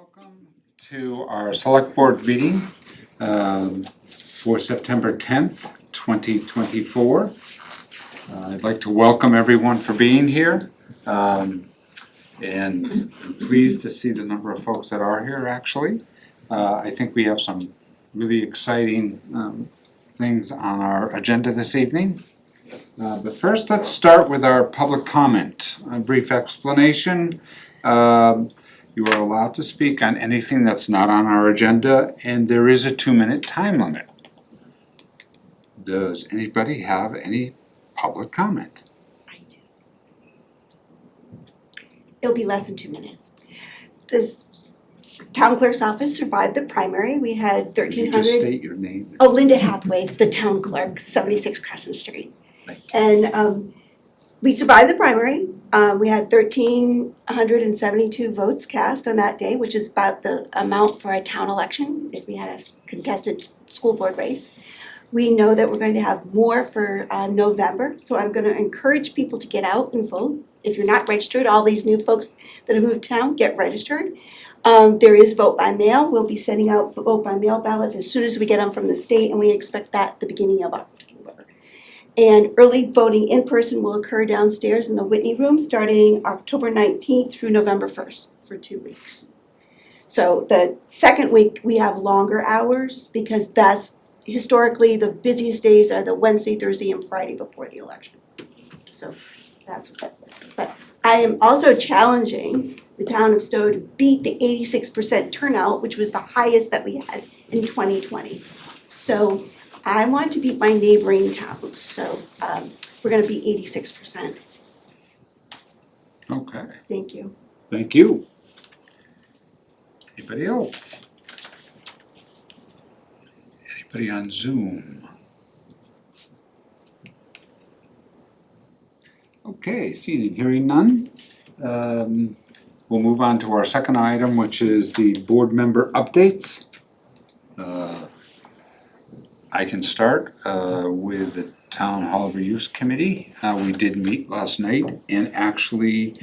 Welcome to our Select Board meeting for September 10th, 2024. I'd like to welcome everyone for being here, and I'm pleased to see the number of folks that are here actually. I think we have some really exciting things on our agenda this evening. But first, let's start with our public comment. A brief explanation. You are allowed to speak on anything that's not on our agenda, and there is a 2-minute time limit. Does anybody have any public comment? I do. It'll be less than 2 minutes. The town clerk's office survived the primary. We had 1,300. Could you just state your name? Oh, Linda Hathaway, the town clerk, 76 Crescent Street. And we survived the primary. We had 1,372 votes cast on that day, which is about the amount for a town election if we had a contested school board race. We know that we're going to have more for November, so I'm going to encourage people to get out and vote. If you're not registered, all these new folks that have moved to town, get registered. There is vote by mail. We'll be sending out vote by mail ballots as soon as we get them from the state, and we expect that at the beginning of October. And early voting in person will occur downstairs in the Whitney Room starting October 19th through November 1st for 2 weeks. So the second week we have longer hours because that's historically the busiest days are the Wednesday, Thursday, and Friday before the election. So that's what, but I am also challenging the town of Stow to beat the 86% turnout, which was the highest that we had in 2020. So I want to beat my neighboring towns, so we're gonna be 86%. Okay, Thank you. thank you. Anybody else? Anybody on Zoom? Okay, seeing and hearing none. We'll move on to our second item, which is the board member updates. I can start with the Town Hall Reuse Committee. We did meet last night and actually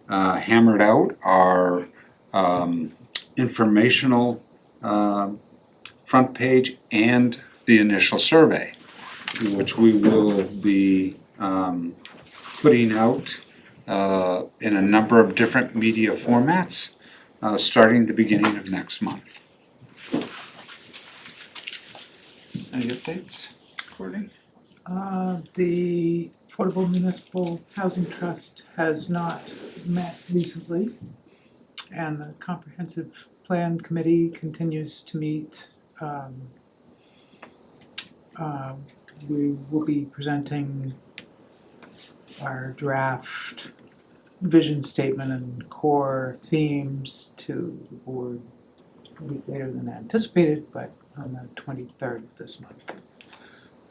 hammered out our informational front page and the initial survey, which we will be putting out in a number of different media formats starting the beginning of next month. Any updates, Courtney? The Affordable Municipal Housing Trust has not met recently, and the Comprehensive Plan Committee continues to meet. We will be presenting our draft vision statement and core themes to the board a week later than anticipated, but on the 23rd of this month.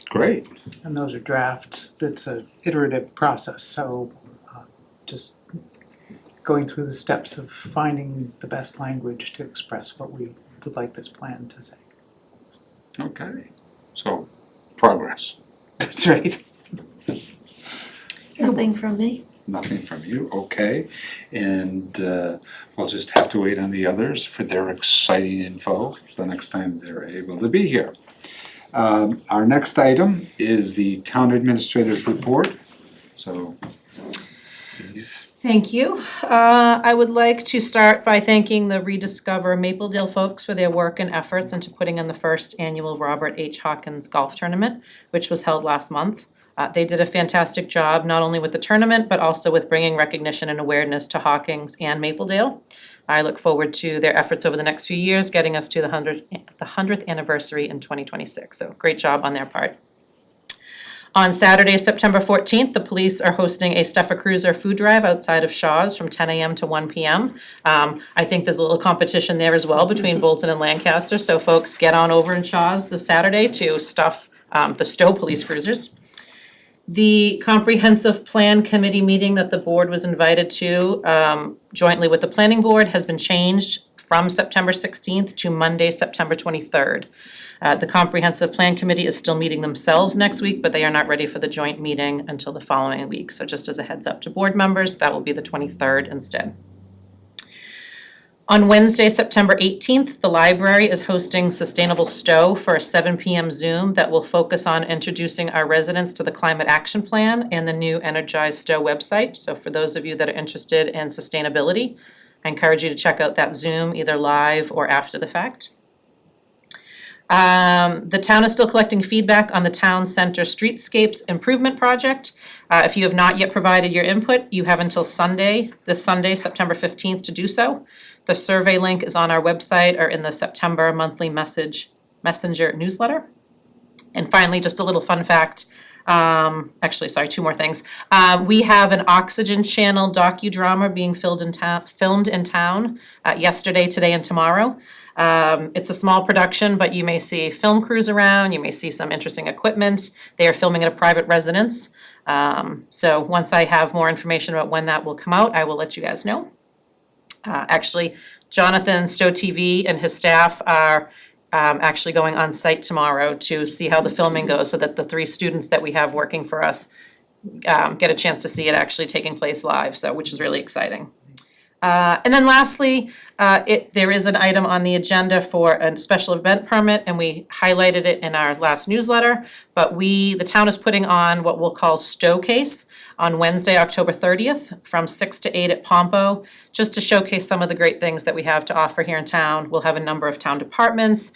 Great. And those are drafts. It's an iterative process, so just going through the steps of finding the best language to express what we would like this plan to say. Okay, so progress. That's right. Nothing from me. Nothing from you, okay. And we'll just have to wait on the others for their exciting info the next time they're able to be here. Our next item is the Town Administrator's Report. So, please. Thank you. I would like to start by thanking the Rediscover Mapledale folks for their work and efforts into putting on the first annual Robert H. Hawkins Golf Tournament, which was held last month. They did a fantastic job, not only with the tournament, but also with bringing recognition and awareness to Hawkins and Mapledale. I look forward to their efforts over the next few years, getting us to the 100th anniversary in 2026. So great job on their part. On Saturday, September 14th, the police are hosting a Stuffer Cruiser food drive outside of Shaw's from 10 a.m. to 1 p.m. I think there's a little competition there as well between Bolton and Lancaster, so folks get on over in Shaw's this Saturday to stuff the Stow police cruisers. The Comprehensive Plan Committee meeting that the board was invited to jointly with the Planning Board has been changed from September 16th to Monday, September 23rd. The Comprehensive Plan Committee is still meeting themselves next week, but they are not ready for the joint meeting until the following week. So just as a heads up to board members, that will be the 23rd instead. On Wednesday, September 18th, the library is hosting Sustainable Stow for a 7 p.m. Zoom that will focus on introducing our residents to the Climate Action Plan and the new Energized Stow website. So for those of you that are interested in sustainability, I encourage you to check out that Zoom either live or after the fact. The town is still collecting feedback on the town center streetscapes improvement project. If you have not yet provided your input, you have until this Sunday, September 15th to do so. The survey link is on our website or in the September monthly messenger newsletter. And finally, just a little fun fact. Actually, sorry, two more things. We have an Oxygen Channel docudrama being filmed in town yesterday, today, and tomorrow. It's a small production, but you may see film crews around, you may see some interesting equipment. They are filming at a private residence. So once I have more information about when that will come out, I will let you guys know. Actually, Jonathan, Stow TV, and his staff are actually going on site tomorrow to see how the filming goes so that the 3 students that we have working for us get a chance to see it actually taking place live, so which is really exciting. And then lastly, there is an item on the agenda for a special event permit, and we highlighted it in our last newsletter, but the town is putting on what we'll call STOWcase on Wednesday, October 30th, from 6 to 8 at Pompo, just to showcase some of the great things that we have to offer here in town. We'll have a number of town departments.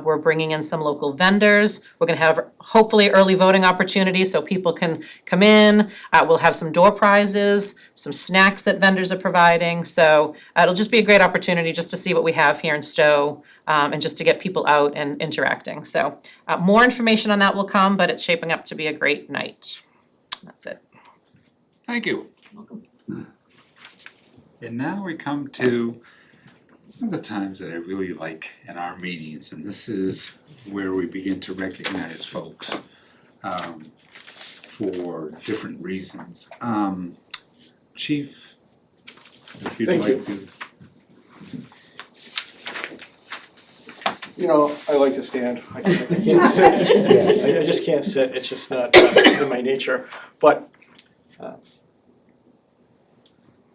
We're bringing in some local vendors. We're gonna have hopefully early voting opportunities so people can come in. We'll have some door prizes, some snacks that vendors are providing. So it'll just be a great opportunity just to see what we have here in Stow, and just to get people out and interacting. So more information on that will come, but it's shaping up to be a great night. That's it. Thank you. And now we come to one of the times that I really like in our meetings, and this is where we begin to recognize folks for different reasons. Chief, if you'd like to. You know, I like to stand. I can't sit. I just can't sit. It's just not in my nature. But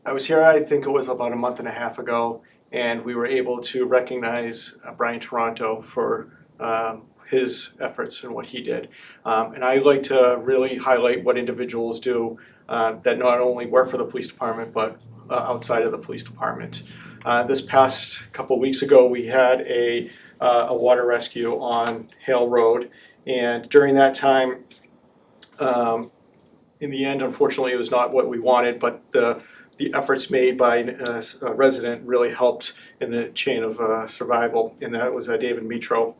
I was here, I think it was about a month and a half ago, and we were able to recognize Brian Toronto for his efforts and what he did. And I like to really highlight what individuals do that not only work for the police department, but outside of the police department. This past couple weeks ago, we had a water rescue on Hale Road, and during that time, in the end, unfortunately, it was not what we wanted, but the efforts made by a resident really helped in the chain of survival, and that was David Mitrou.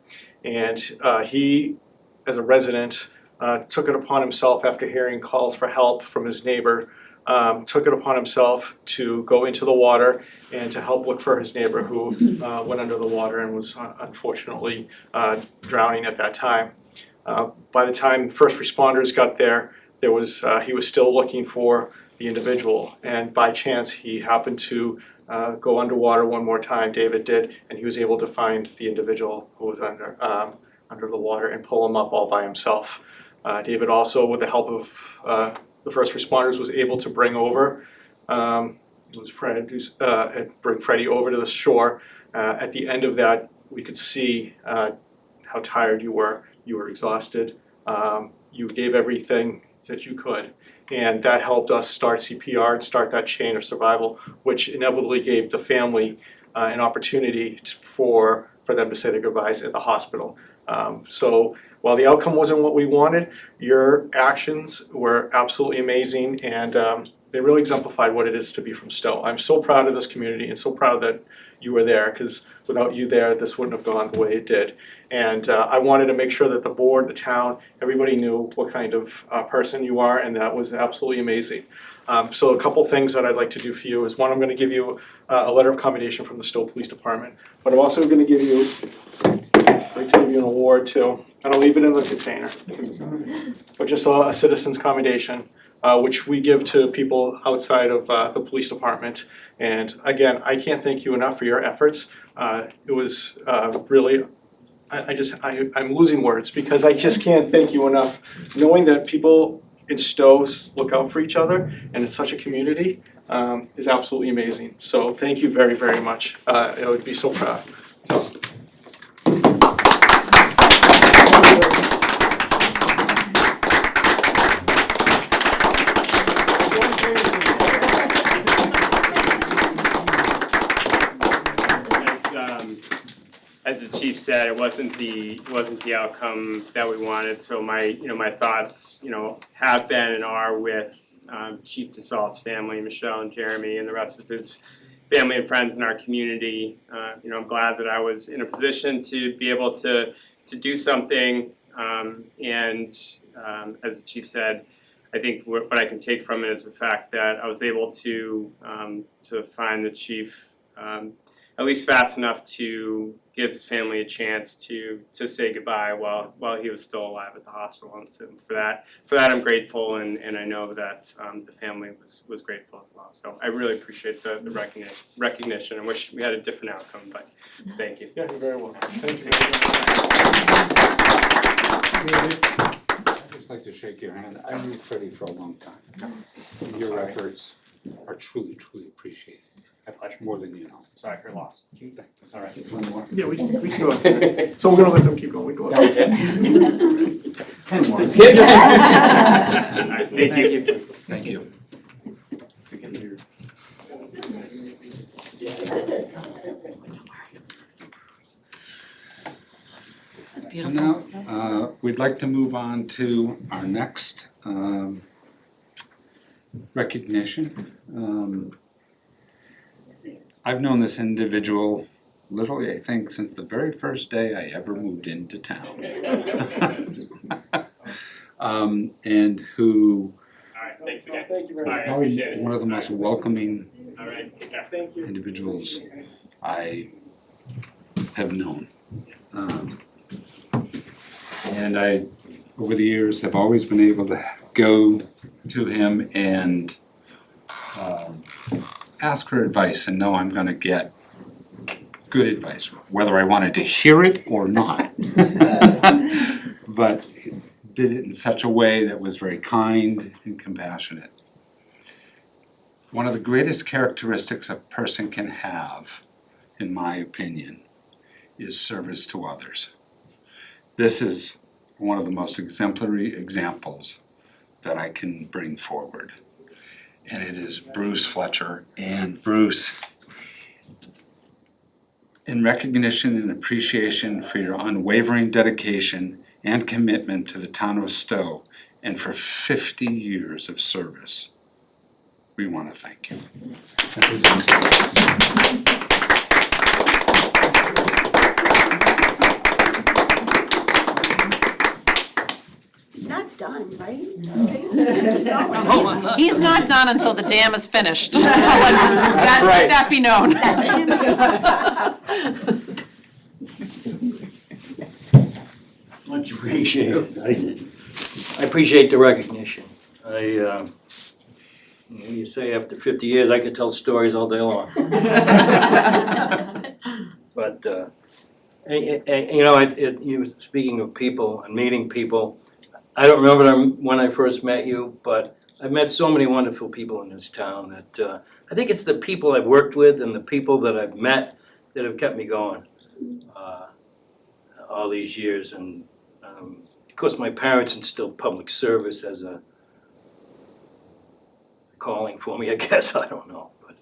And he, as a resident, took it upon himself after hearing calls for help from his neighbor, took it upon himself to go into the water and to help look for his neighbor who went under the water and was unfortunately drowning at that time. By the time first responders got there, he was still looking for the individual, and by chance he happened to go underwater one more time, David did, and he was able to find the individual who was under the water and pull him up all by himself. David also, with the help of the first responders, was able to bring Freddie over to the shore. At the end of that, we could see how tired you were. You were exhausted. You gave everything that you could. And that helped us start CPR and start that chain of survival, which inevitably gave the family an opportunity for them to say their goodbyes at the hospital. So while the outcome wasn't what we wanted, your actions were absolutely amazing, and they really exemplified what it is to be from Stow. I'm so proud of this community and so proud that you were there, because without you there, this wouldn't have gone the way it did. And I wanted to make sure that the board, the town, everybody knew what kind of person you are, and that was absolutely amazing. So a couple things that I'd like to do for you is, one, I'm going to give you a letter of commendation from the Stow Police Department, but I'm also going to give you an award too, and I'll leave it in the container, but just a citizen's commendation, which we give to people outside of the police department. And again, I can't thank you enough for your efforts. It was really, I'm losing words, because I just can't thank you enough. Knowing that people in Stow look out for each other, and it's such a community, is absolutely amazing. So thank you very, very much. I would be so proud. So. As the chief said, it wasn't the outcome that we wanted. So my thoughts have been and are with Chief Sallese family, Michelle and Jeremy, and the rest of his family and friends in our community. I'm glad that I was in a position to be able to do something. And as the chief said, I think what I can take from it is the fact that I was able to find the chief at least fast enough to give his family a chance to say goodbye while he was still alive at the hospital. And so for that I'm grateful, and I know that the family was grateful as well. So I really appreciate the recognition. I wish we had a different outcome, but thank you. Yeah, you're very welcome. Thank you. I'd just like to shake your hand. I've known Freddie for a long time. Your efforts are truly, truly appreciated. My pleasure. More than you know. Sorry for your loss. That's all right. Yeah, we can go ahead. So we're gonna let them keep going. We go ahead. 10 more. Thank you. Thank you. So now, we'd like to move on to our next recognition. I've known this individual literally, I think, since the very first day I ever moved into town. And who Alright, thanks again. Thank you very much. Alright, I appreciate it. one of the most welcoming Alright, take care. Thank you. individuals I have known. And I, over the years, have always been able to go to him and ask for advice and know I'm gonna get good advice, whether I wanted to hear it or not. But he did it in such a way that was very kind and compassionate. One of the greatest characteristics a person can have, in my opinion, is service to others. This is one of the most exemplary examples that I can bring forward. And it is Bruce Fletcher. And Bruce, in recognition and appreciation for your unwavering dedication and commitment to the town of Stow, and for 50 years of service, we want to thank you. It's not done, right? He's not done until the dam is finished. Let that be known. Much appreciated. I appreciate the recognition. When you say after 50 years, I could tell stories all day long. But, you were speaking of people and meeting people. I don't remember when I first met you, but I've met so many wonderful people in this town that I think it's the people I've worked with and the people that I've met that have kept me going all these years. And of course, my parents instilled public service as a calling for me, I guess. I don't know, but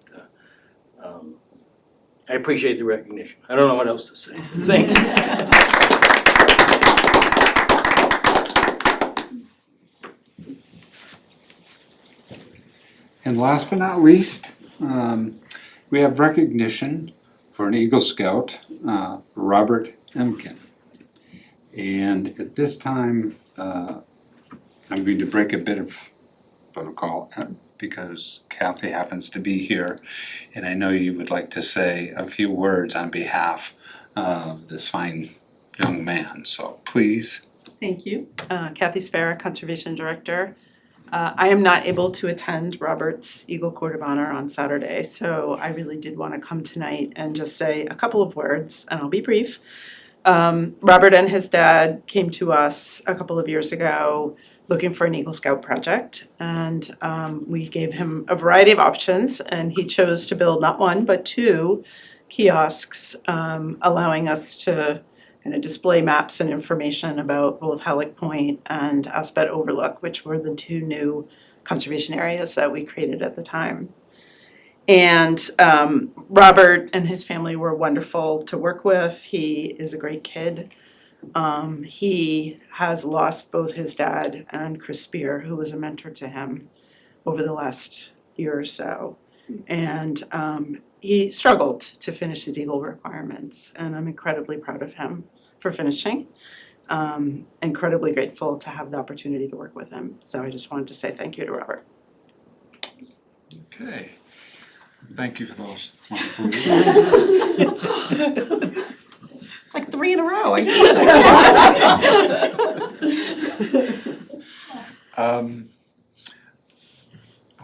I appreciate the recognition. I don't know what else to say. Thank you. And last but not least, we have recognition for an Eagle Scout, Robert Emken. And at this time, I'm going to break a bit of protocol because Kathy happens to be here, and I know you would like to say a few words on behalf of this fine young man, so please. Thank you. Kathy Spera, Conservation Director. I am not able to attend Robert's Eagle Court of Honor on Saturday, so I really did want to come tonight and just say a couple of words, and I'll be brief. Robert and his dad came to us a couple of years ago looking for an Eagle Scout project. And we gave him a variety of options, and he chose to build not one, but two kiosks, allowing us to kind of display maps and information about both Halleck Point and Aspet Overlook, which were the two new conservation areas that we created at the time. And Robert and his family were wonderful to work with. He is a great kid. He has lost both his dad and Chris Spear, who was a mentor to him over the last year or so. And he struggled to finish his Eagle requirements, and I'm incredibly proud of him for finishing. Incredibly grateful to have the opportunity to work with him. So I just wanted to say thank you to Robert. Okay. Thank you for those wonderful words. It's like 3 in a row.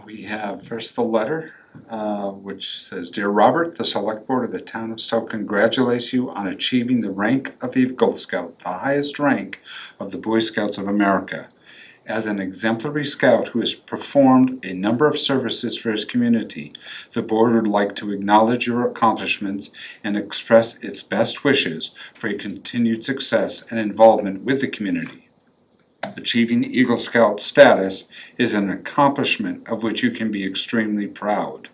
We have first the letter, which says, Dear Robert, the Select Board of the Town of Stow congratulates you on achieving the rank of Eagle Scout, the highest rank of the Boy Scouts of America. As an exemplary scout who has performed a number of services for his community, the board would like to acknowledge your accomplishments and express its best wishes for your continued success and involvement with the community. Achieving Eagle Scout status is an accomplishment of which you can be extremely proud.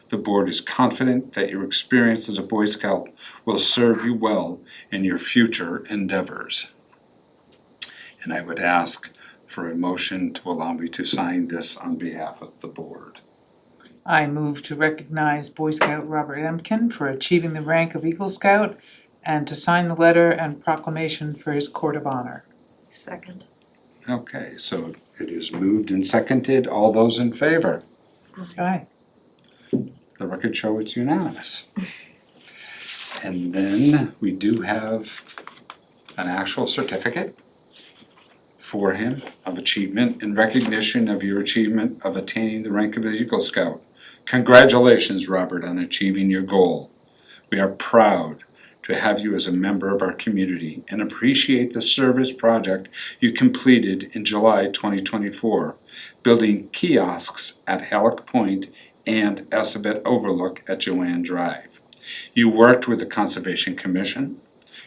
The board is confident that your experience as a Boy Scout will serve you well in your future endeavors. And I would ask for a motion to allow me to sign this on behalf of the board. I move to recognize Boy Scout Robert Emken for achieving the rank of Eagle Scout and to sign the letter and proclamation for his Court of Honor. Second. Okay, so it is moved and seconded. All those in favor? Aye. The record show it's unanimous. And then we do have an actual certificate for him of achievement in recognition of your achievement of attaining the rank of Eagle Scout. Congratulations, Robert, on achieving your goal. We are proud to have you as a member of our community and appreciate the service project you completed in July 2024, building kiosks at Halleck Point and Assabet Overlook at Joanne Drive. You worked with the Conservation Commission,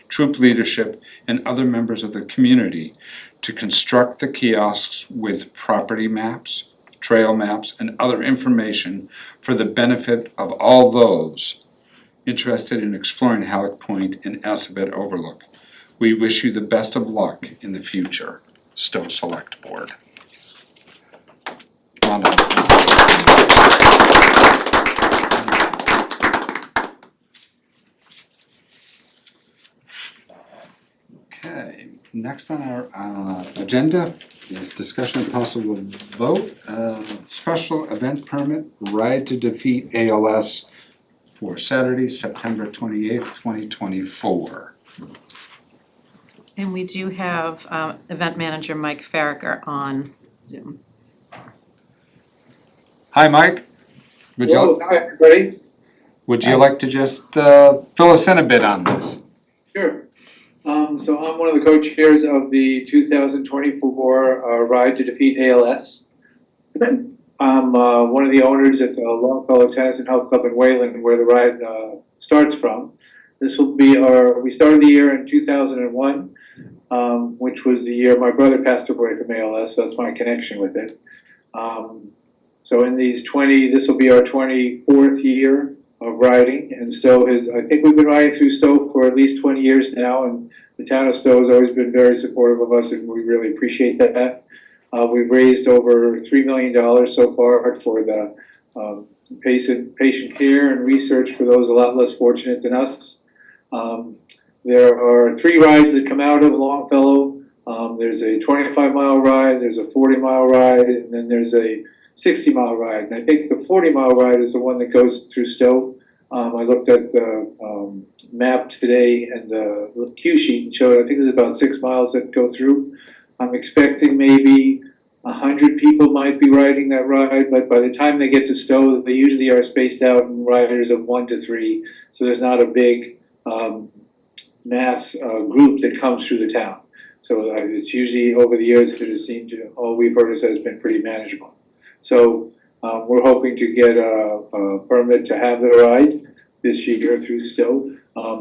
troop leadership, and other members of the community to construct the kiosks with property maps, trail maps, and other information for the benefit of all those interested in exploring Halleck Point and Assabet Overlook. We wish you the best of luck in the future. Stow Select Board. Come on up. Okay, next on our agenda is discussion and possible vote, special event permit, Ride to Defeat ALS for Saturday, September 28th, 2024. And we do have event manager Mike Farraker on Zoom. Hi, Mike. Hello, hi, everybody. Would you like to just fill us in a bit on this? Sure. So I'm one of the co-chairs of the 2024 Ride to Defeat ALS. I'm one of the owners at the Longfellow Tennis and Health Club in Wayland, where the ride starts from. This will be we started the year in 2001, which was the year my brother passed away from ALS, so that's my connection with it. So in these this will be our 24th year of riding, and Stow I think we've been riding through Stow for at least 20 years now, and the town of Stow has always been very supportive of us, and we really appreciate that. We've raised over $3 million so far for the patient care and research for those a lot less fortunate than us. There are 3 rides that come out of Longfellow. There's a 25-mile ride, there's a 40-mile ride, and then there's a 60-mile ride. And I think the 40-mile ride is the one that goes through Stow. I looked at the map today and the cue sheet and showed I think there's about 6 miles that go through. I'm expecting maybe 100 people might be riding that ride, but by the time they get to Stow, they usually are spaced out in riders of 1 to 3, so there's not a big mass group that comes through the town. So it's usually, over the years, it has seemed to, all we've heard is that it's been pretty manageable. So we're hoping to get a permit to have the ride this year through Stow.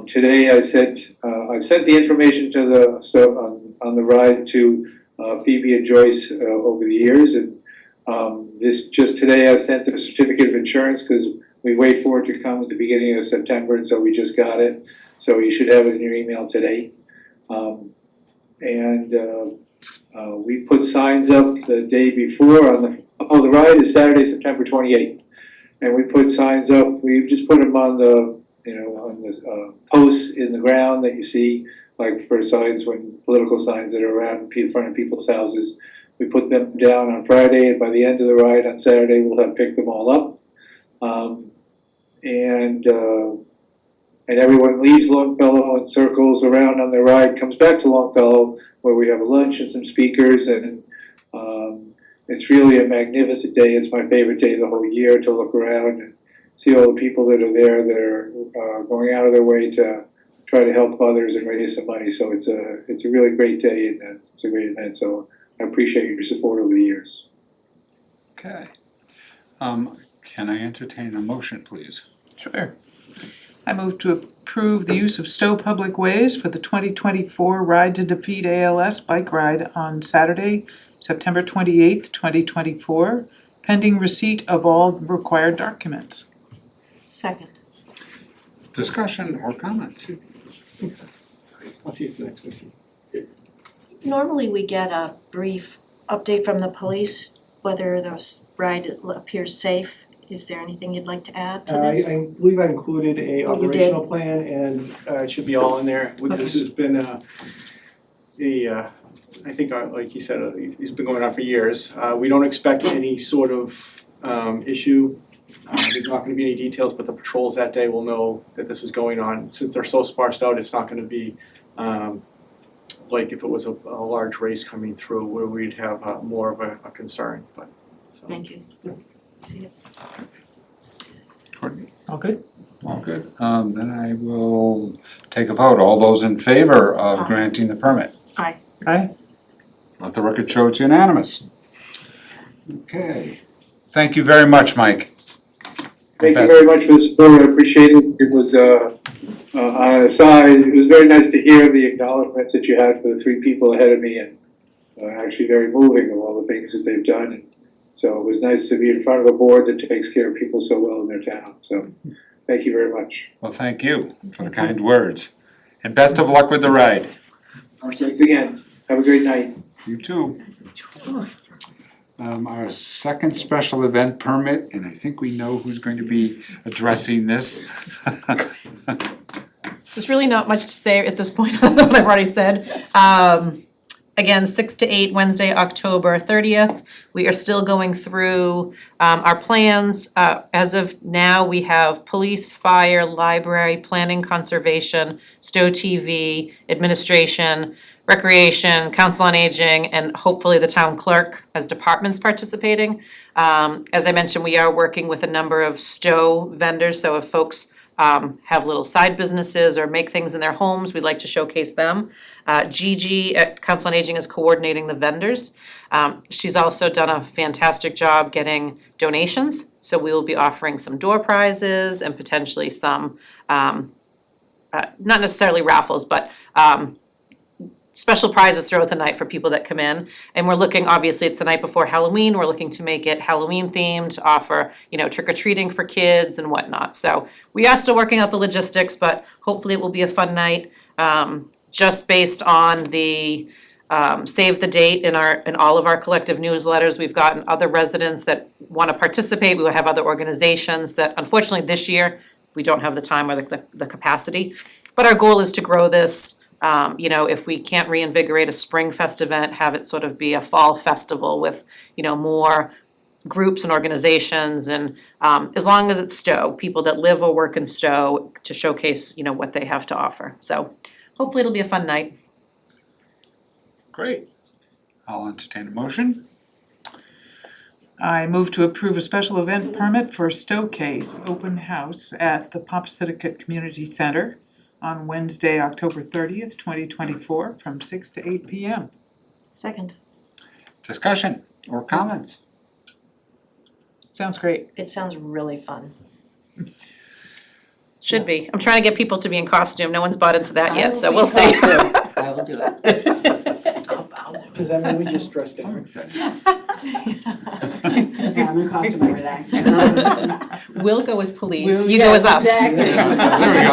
Today I've sent the information to the Stow on the ride to Phoebe and Joyce over the years, and just today I sent the certificate of insurance because we wait for it to come at the beginning of September, and so we just got it. So you should have it in your email today. We put signs up the day before on the ride is Saturday, September 28th. And we put signs up, we just put them on the, posts in the ground that you see, like for signs, political signs that are around in front of people's houses. We put them down on Friday, and by the end of the ride on Saturday, we'll have picked them all up. And everyone leaves Longfellow and circles around on their ride, comes back to Longfellow, where we have a lunch and some speakers, and it's really a magnificent day. It's my favorite day of the whole year to look around and see all the people that are there that are going out of their way to try to help others and raise some money. So it's a really great day, and it's a great event. So I appreciate your support over the years. Okay. Can I entertain a motion, please? Sure. I move to approve the use of Stow Public Ways for the 2024 Ride to Defeat ALS bike ride on Saturday, September 28th, 2024, pending receipt of all required documents. Second. Discussion or comments? I'll see you at the next meeting. Normally we get a brief update from the police whether the ride appears safe. Is there anything you'd like to add to this? I believe I included a Oh, you operational did? plan, and it should be all in there. This has been I think, like you said, it's been going on for years. We don't expect any sort of issue. There's not gonna be any details, but the patrols that day will know that this is going on. Since they're so sparsed out, it's not gonna be like if it was a large race coming through where we'd have more of a concern, but. So. Thank you. See it. Courtney? All good? All good. Then I will take a vote. All those in favor of Aye. granting the permit? Aye. Let the record show it's unanimous. Okay. Thank you very much, Mike. Thank you very much for the support. I appreciate it. It was, on an aside, it was very nice to hear the acknowledgements that you had for the three people ahead of me, and actually very moving of all the things that they've done. And so it was nice to be in front of a board that takes care of people so well in their town. So thank you very much. Well, thank you for the kind words. And best of luck with the ride. Thanks again. Have a great night. You too. Our second special event permit, and I think we know who's going to be addressing this. There's really not much to say at this point other than what I've already said. Again, 6 to 8, Wednesday, October 30th. We are still going through our plans. As of now, we have police, fire, library, planning, conservation, Stow TV, administration, recreation, council on aging, and hopefully the town clerk as departments participating. As I mentioned, we are working with a number of Stow vendors, so if folks have little side businesses or make things in their homes, we'd like to showcase them. Gigi at Council on Aging is coordinating the vendors. She's also done a fantastic job getting donations, so we will be offering some door prizes and potentially some, not necessarily raffles, but special prizes throughout the night for people that come in. And we're looking, obviously, it's the night before Halloween, we're looking to make it Halloween themed, to offer, trick-or-treating for kids and whatnot. So we are still working out the logistics, but hopefully it will be a fun night. Just based on the save the date in all of our collective newsletters, we've gotten other residents that want to participate. We will have other organizations that, unfortunately, this year, we don't have the time or the capacity. But our goal is to grow this. If we can't reinvigorate a Spring Fest event, have it sort of be a fall festival with, more groups and organizations, and as long as it's Stow, people that live or work in Stow, to showcase, what they have to offer. So hopefully it'll be a fun night. Great. I'll entertain a motion. I move to approve a special event permit for STOWcase open house at the Pompasiticate Community Center on Wednesday, October 30th, 2024, from 6 to 8 p.m. Second, Discussion or comments? Sounds great. it sounds really fun. Should be. I'm trying to get people to be in costume. No one's bought into that I yet, will so be we'll see. I will do it. I'll do Does that mean we just dressed down? Yeah, I'm in costume every day. We'll go as police, We'll- you go as us. Exactly. There we go.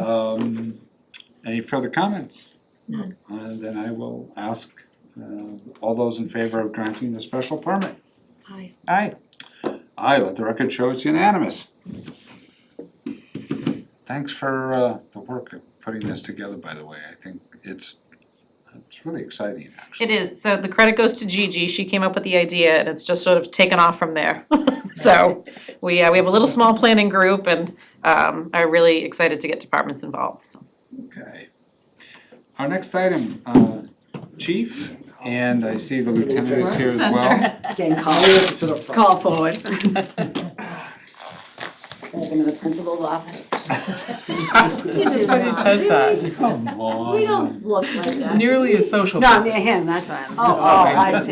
All right. Any further comments? None. Then I will ask all those in favor of granting the special permit. Hi. Aye. Aye, let the record show it's unanimous. Thanks for the work of putting this together, by the way. I think it's really exciting, actually. It is, so the credit goes to Gigi, she came up with the idea and it's just sort of taken off from there. So we have a little small planning group and are really excited to get departments involved, so. Okay. Our next item, Chief, and I see the lieutenant is here as well. Getting call forward. Welcome to the principal's office. Everybody says that. Come on. We don't look like that. Nearly a social No, I visit. mean him, that's fine. Oh, I see,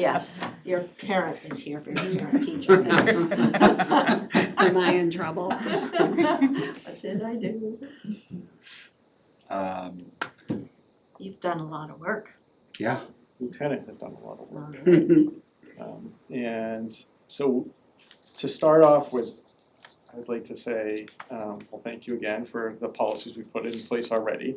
yes, your parent is here for your parent teacher. Am I in trouble? What did I do? You've done a lot of work. Yeah, Lieutenant has done a lot of work. Right. And so to start off with, I'd like to say, well, thank you again for the policies we put in place already.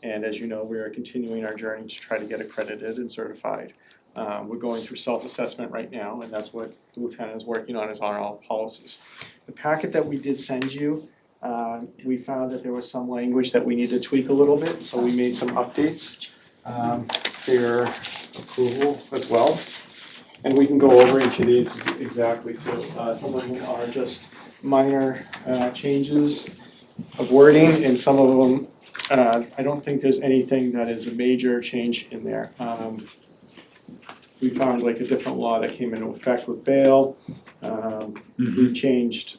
And as you know, we are continuing our journey to try to get accredited and certified. We're going through self-assessment right now, and that's what the lieutenant is working on, is on all policies. The packet that we did send you, we found that there was some language that we needed to tweak a little bit, so we made some updates for your approval as well. And we can go over each of these exactly too. Some of them are just minor changes of wording, and some of them, I don't think there's anything that is a major change in there. We found like a different law that came into effect with bail. We changed,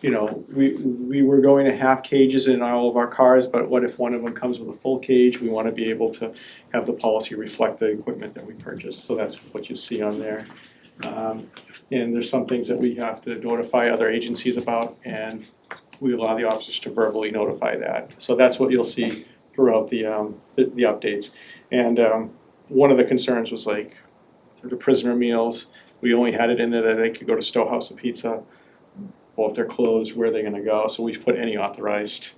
we were going to half cages in all of our cars, but what if one of them comes with a full cage? We wanna be able to have the policy reflect the equipment that we purchased, so that's what you see on there. And there's some things that we have to notify other agencies about, and we allow the officers to verbally notify that. So that's what you'll see throughout the updates. And one of the concerns was like the prisoner meals, we only had it in there that they could go to Stow House of Pizza. Well, if they're closed, where are they gonna go? So we've put any authorized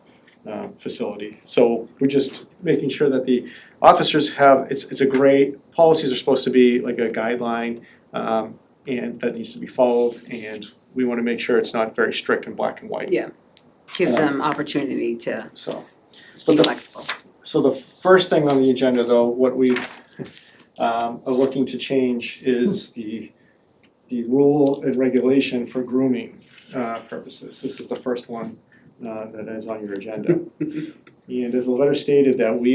facility. So we're just making sure that the officers have, it's a great, policies are supposed to be like a guideline, and that needs to be followed, and we wanna make sure it's not very strict and black and white. Yeah. Gives them opportunity to So, be but the, flexible. so the first thing on the agenda though, what we are looking to change is the rule and regulation for grooming purposes. This is the first one that is on your agenda. And as the letter stated, that we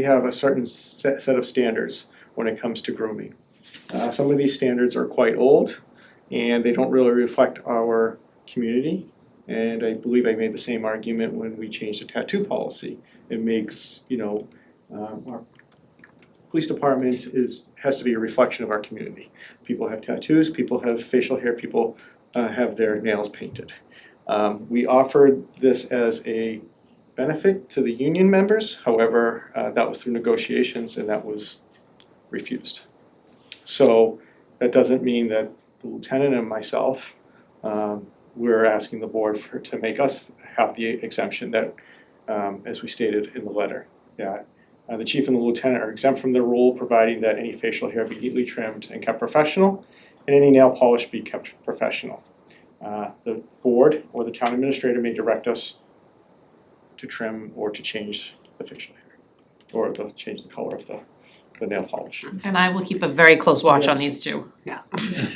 have a certain set of standards when it comes to grooming. Some of these standards are quite old, and they don't really reflect our community. And I believe I made the same argument when we changed the tattoo policy. It makes, our police department has to be a reflection of our community. People have tattoos, people have facial hair, people have their nails painted. We offered this as a benefit to the union members, however, that was through negotiations and that was refused. So that doesn't mean that the lieutenant and myself, we're asking the board to make us have the exemption that, as we stated in the letter, that the chief and the lieutenant are exempt from the rule, providing that any facial hair be neatly trimmed and kept professional, and any nail polish be kept professional. The board or the town administrator may direct us to trim or to change the facial hair, or to change the color of the nail polish. And I will keep a very close watch on Yes. these two.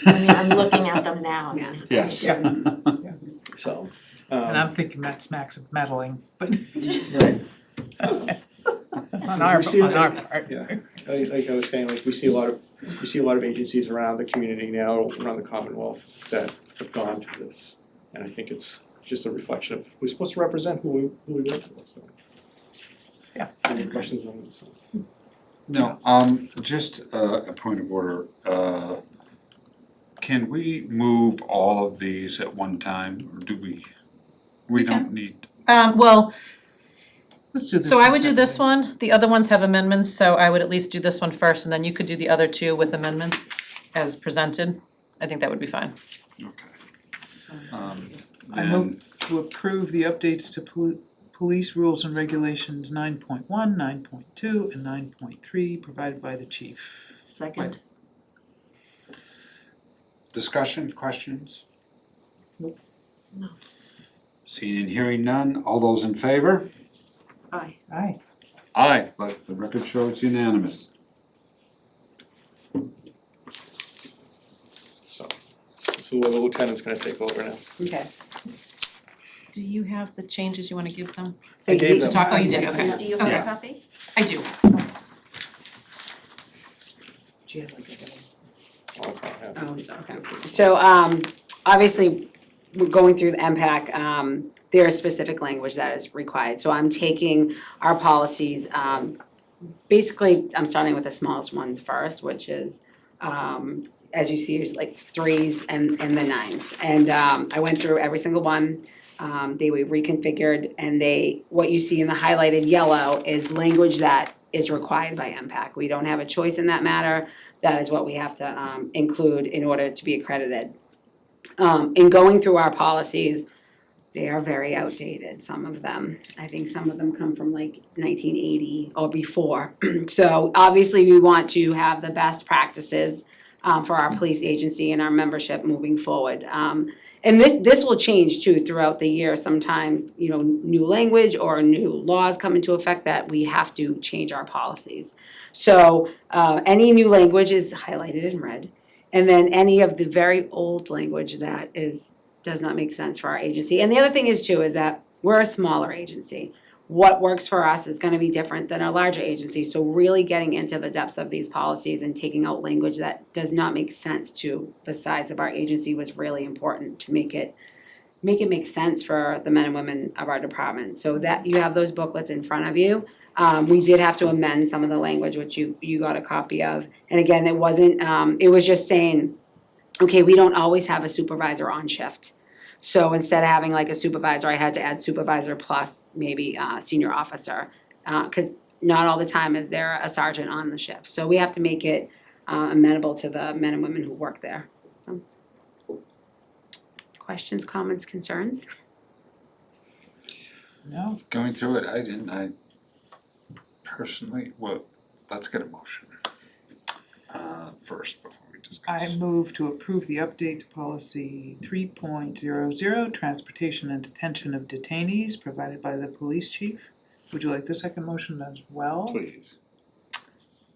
I'm looking at them now. Yes. yes. So. And I'm thinking that smacks of meddling, but Right. on our Received- part. Yeah, like I was saying, like we see a lot of agencies around the community now, around the Commonwealth that have gone to this. And I think it's just a reflection of, we're supposed to represent who we work for, so. Yeah. Any questions on this? No, just a point of order, can we move all of these at one time, or do we? We don't need, Well, Let's do this so I one would do this separately. one, the other ones have amendments, so I would at least do this one first, and then you could do the other two with amendments as presented. I think that would be fine. okay. I Then, move to approve the updates to police rules and regulations 9.1, 9.2, and 9.3 provided by the chief. Second. discussion, questions? Nope. No. Seeing and hearing none, all those in favor? Aye. Aye. Aye, let the record show it's unanimous. So the lieutenant's gonna take over now. Okay. Do you have the changes you wanna give them? I gave them. Oh, you did, okay. Do you have Okay. a copy? I do. Do you have like a- Oh, it's not happening. Oh, so, okay. So, obviously, we're going through the MPAC, there is specific language that is required. So I'm taking our policies, basically, I'm starting with the smallest ones first, which is, as you see, there's like 3s and the 9s. And, I went through every single one, they were reconfigured, and what you see in the highlighted yellow is language that is required by MPAC. We don't have a choice in that matter. That is what we have to include in order to be accredited. In going through our policies, they are very outdated, some of them. I think some of them come from like 1980 or before. So obviously, we want to have the best practices for our police agency and our membership moving forward. And this will change too throughout the year. Sometimes, new language or new laws come into effect that we have to change our policies. So any new language is highlighted in red. And then any of the very old language that does not make sense for our agency. And the other thing is that we're a smaller agency. What works for us is gonna be different than a larger agency. So really getting into the depths of these policies and taking out language that does not make sense to the size of our agency was really important to make it make sense for the men and women of our department. So that you have those booklets in front of you. We did have to amend some of the language, which you got a copy of. And again, it wasn't, it was just saying, okay, we don't always have a supervisor on shift. So instead of having like a supervisor, I had to add supervisor plus maybe senior officer. Cause not all the time is there a sergeant on the shift. So we have to make it amenable to the men and women who work there. So. Questions, comments, concerns? No? Going through it, I personally, let's get a motion first before we discuss. I move to approve the update to policy 3.00, transportation and detention of detainees provided by the police chief. Would you like the second motion as well? Please. Do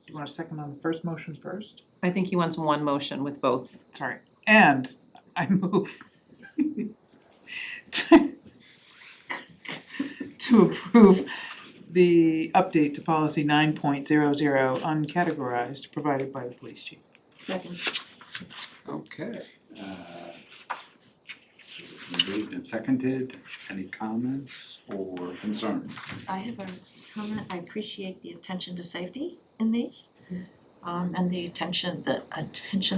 you want a second on the first motion first? I think he wants one motion with both. Sorry. And I move to approve the update to policy 9.00 uncategorized provided by the police chief. Second. Okay. Moved and seconded. Any comments or concerns? I have a comment. I appreciate the attention to safety in these. And the attention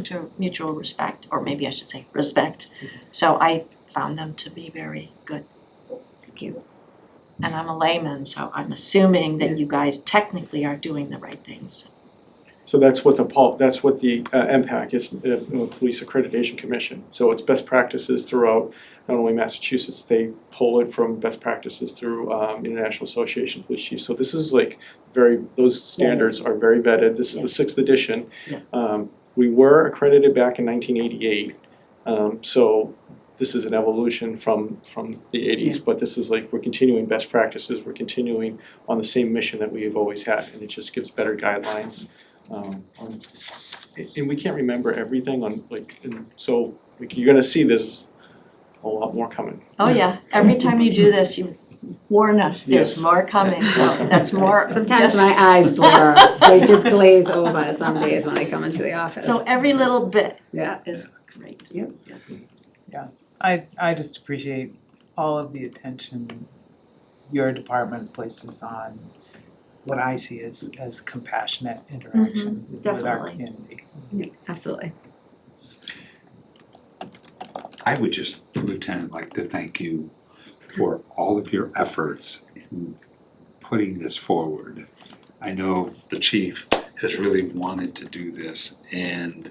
to mutual respect, or maybe I should say respect. So I found them to be very good. Thank you. And I'm a layman, so I'm assuming that you guys technically are doing the right things. So that's what the MPAC is, Police Accreditation Commission. So it's best practices throughout not only Massachusetts, they pull it from best practices through International Association of Police Chiefs. So this is like those standards are very vetted. This is the 6th edition. Yeah. We were accredited back in 1988. So this is an evolution from the 80s, but this is like, we're continuing best practices, we're continuing on the same mission that we have always had, and it just gives better guidelines. And we can't remember everything so you're gonna see there's a lot more coming. Oh yeah, every time you do this, you warn us, there's Yes. more coming, so that's more. Sometimes just- my eyes blur, they just glaze over some days when I come into the office. So every little bit Yeah. is great. Yep. I just appreciate all of the attention your department places on what I see as compassionate interaction with our definitely. community. Yeah, absolutely. I would just, Lieutenant, like to thank you for all of your efforts in putting this forward. I know the chief has really wanted to do this, and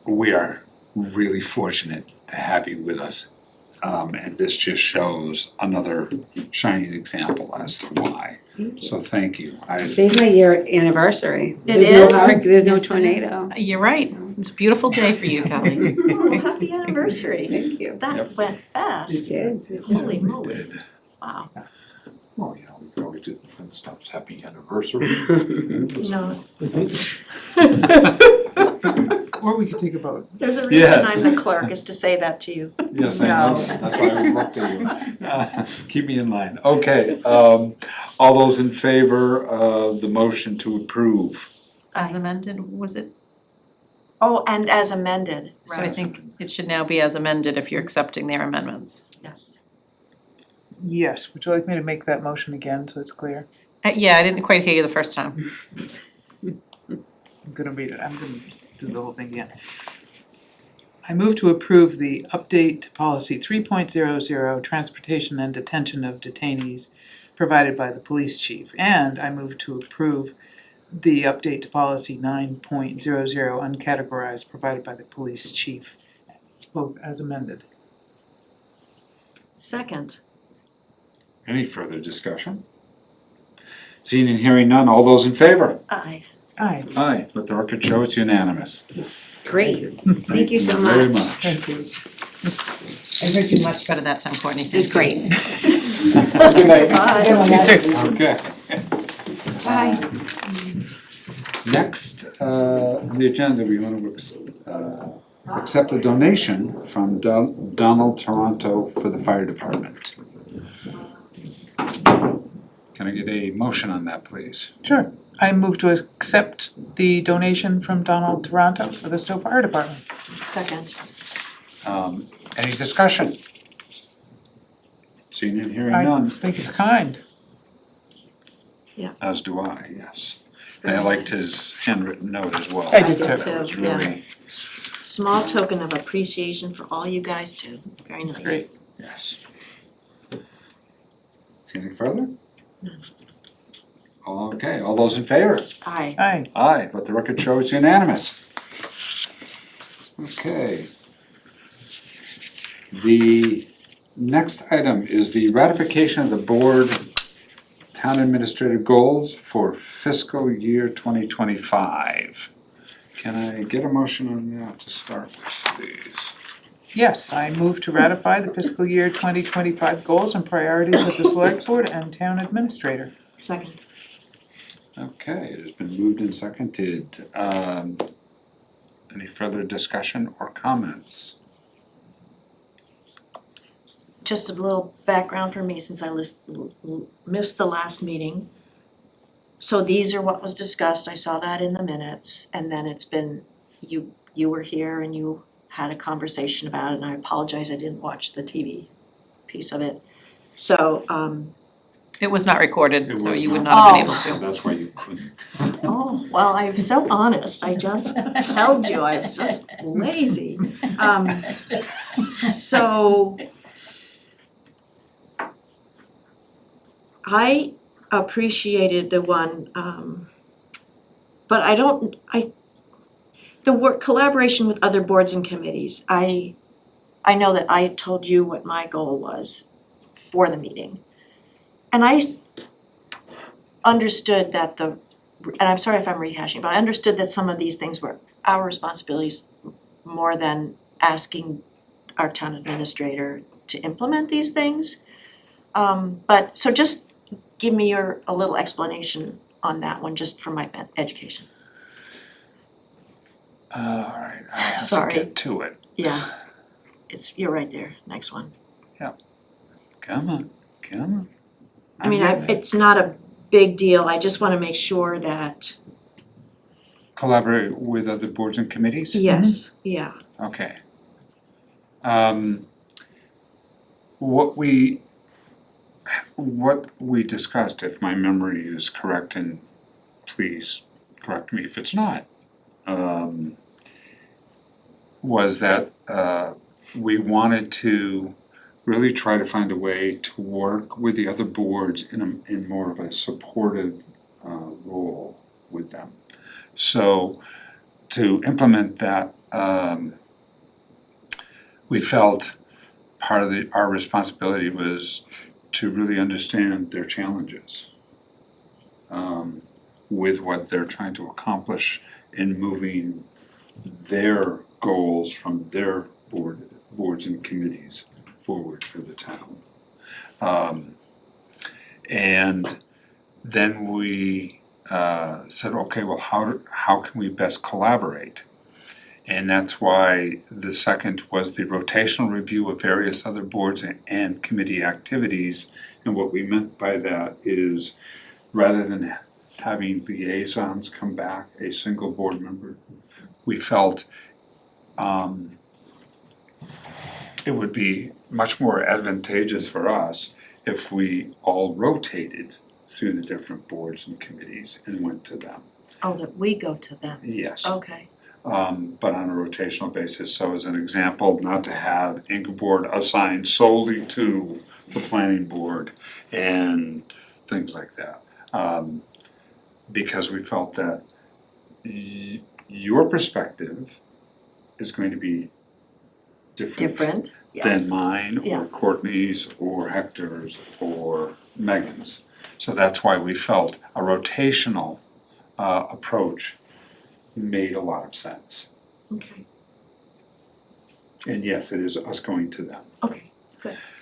we are really fortunate to have you with us. And this just shows another shining example as to why. Thank you. So thank you. Today's my year anniversary. It There's no is? hurricane, there's no Yes, it is. tornado. You're right, it's a beautiful day for you, Kelly. Oh, happy anniversary. Thank you. That went fast. It did. Holy moly, wow. Well, you know, we could always do the Flintstones happy anniversary. No, Or we could take a vote. there's a reason Yes. I'm the clerk, is to say that to you. Yes, I know, No. that's why I looked at you. Keep me in line. Okay, all those in favor of the motion to approve? As amended, was it? Oh, and as amended, So I right, think it should now be as amended if you're accepting their amendments. yes. Yes, would you like me to make that motion again so it's clear? Yeah, I didn't quite hear you the first time. I'm gonna read it, I'm gonna just do the whole thing again. I move to approve the update to policy 3.00, transportation and detention of detainees provided by the police chief. And I move to approve the update to policy 9.00, uncategorized, provided by the police chief, both as amended. Second, Any further discussion? Seeing and hearing none, all those in favor? aye. Aye. Aye, let the record show it's unanimous. Great, thank you so Very much. much. Thank you. I heard you much better that time, Courtney. It's great. Good night. Okay. Bye. Next, on the agenda, we want to accept a donation from Donald Toronto for the fire department. Can I get a motion on that, please? Sure. I move to accept the donation from Donald Toronto for the Stow Fire Department. Second, Any discussion? Seeing and hearing I none, think it's kind. as do I, yes. And I liked his handwritten note as well. I did too. That was really, small token of appreciation for all you guys do, very nice. It's great. yes. Anything further? Okay, all those in favor? Aye. Aye. Aye, let the record show it's unanimous. Okay. The next item is the ratification of the board town administrator goals for fiscal year 2025. Can I get a motion on that to start with, please? Yes, I move to ratify the fiscal year 2025 goals and priorities of the select board and town administrator. Second, Okay, it has been moved and seconded. Any further discussion or comments? just a little background for me since I missed the last meeting. So these are what was discussed, I saw that in the minutes, and then it's been, you were here and you had a conversation about it, and I apologize, I didn't watch the TV piece of it. So, It was not recorded, It so was you would not. not have been able So to. that's why you couldn't. oh, well, I'm so honest, I just told you, I was just lazy. So I appreciated the one, but the work, collaboration with other boards and committees, I know that I told you what my goal was for the meeting. And I understood that and I'm sorry if I'm rehashing, but I understood that some of these things were our responsibilities more than asking our town administrator to implement these things. But, so just give me a little explanation on that one, just for my education. Alright, I have to Sorry. get to it. Yeah, you're right there, next one. Come on. Kim? I mean, it's not a big deal, I just wanna make sure that, Collaborate with other boards and committees? yes, yeah. Okay. What we discussed, if my memory is correct, and please correct me if it's not, was that we wanted to really try to find a way to work with the other boards in more of a supportive role with them. So to implement that, we felt part of our responsibility was to really understand their challenges with what they're trying to accomplish in moving their goals from their boards and committees forward for the town. And then we said, okay, well, how can we best collaborate? And that's why the second was the rotational review of various other boards and committee activities. And what we meant by that is, rather than having liaisons come back, a single board member, we felt it would be much more advantageous for us if we all rotated through the different boards and committees and went to them. Oh, that we go to them, Yes. okay. But on a rotational basis. So as an example, not to have Ingeborg assigned solely to the planning board and things like that. Because we felt that your perspective is going to be different than Yes. mine Yeah. or Courtney's or Hector's or Megan's. So that's why we felt a rotational approach made a lot of sense. Okay, And yes, it is us going to them. okay.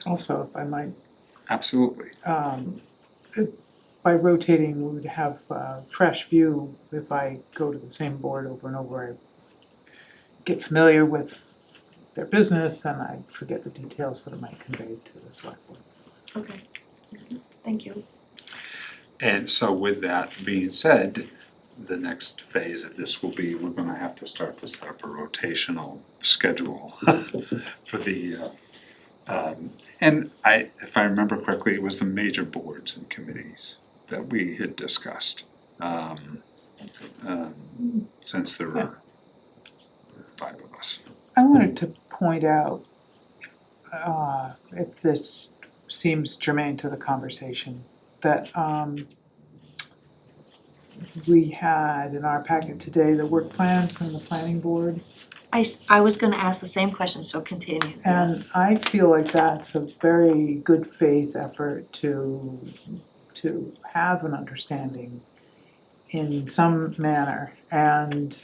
Also, if I might, Absolutely. by rotating, we would have a fresh view. If I go to the same board over and over, I get familiar with their business and I forget the details that I might convey to the select board. Okay, thank you. And so with that being said, the next phase of this will be, we're gonna have to start to set up a rotational schedule for the, and if I remember correctly, it was the major boards and committees that we had discussed. Since there were 5 of us. I wanted to point out, if this seems germane to the conversation, that we had in our packet today the work plan from the planning board. I was gonna ask the same question, so continue, And yes. I feel like that's a very good faith effort to have an understanding in some manner. And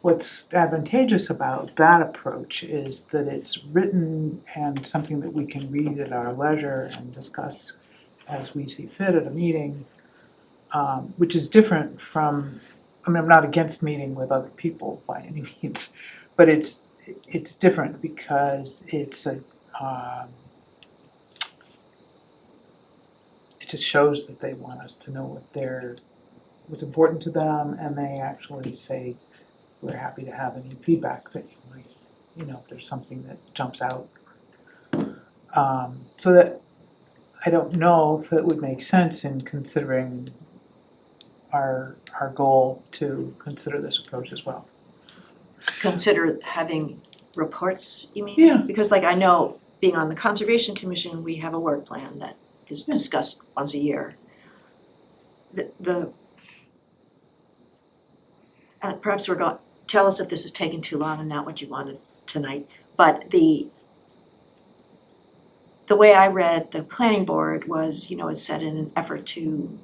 what's advantageous about that approach is that it's written and something that we can read at our leisure and discuss as we see fit at a meeting, which is different from, I mean, I'm not against meeting with other people by any means, but it's different because it's a, it just shows that they want us to know what's important to them, and they actually say, we're happy to have any feedback that you might, if there's something that jumps out. So that, I don't know if it would make sense in considering our goal to consider this approach as well. Consider having reports, you mean? Yeah. Because like I know, being on the Conservation Commission, we have a work plan that is discussed once a year. And perhaps tell us if this is taking too long and not what you wanted tonight, but the way I read the planning board was, it said in an effort to,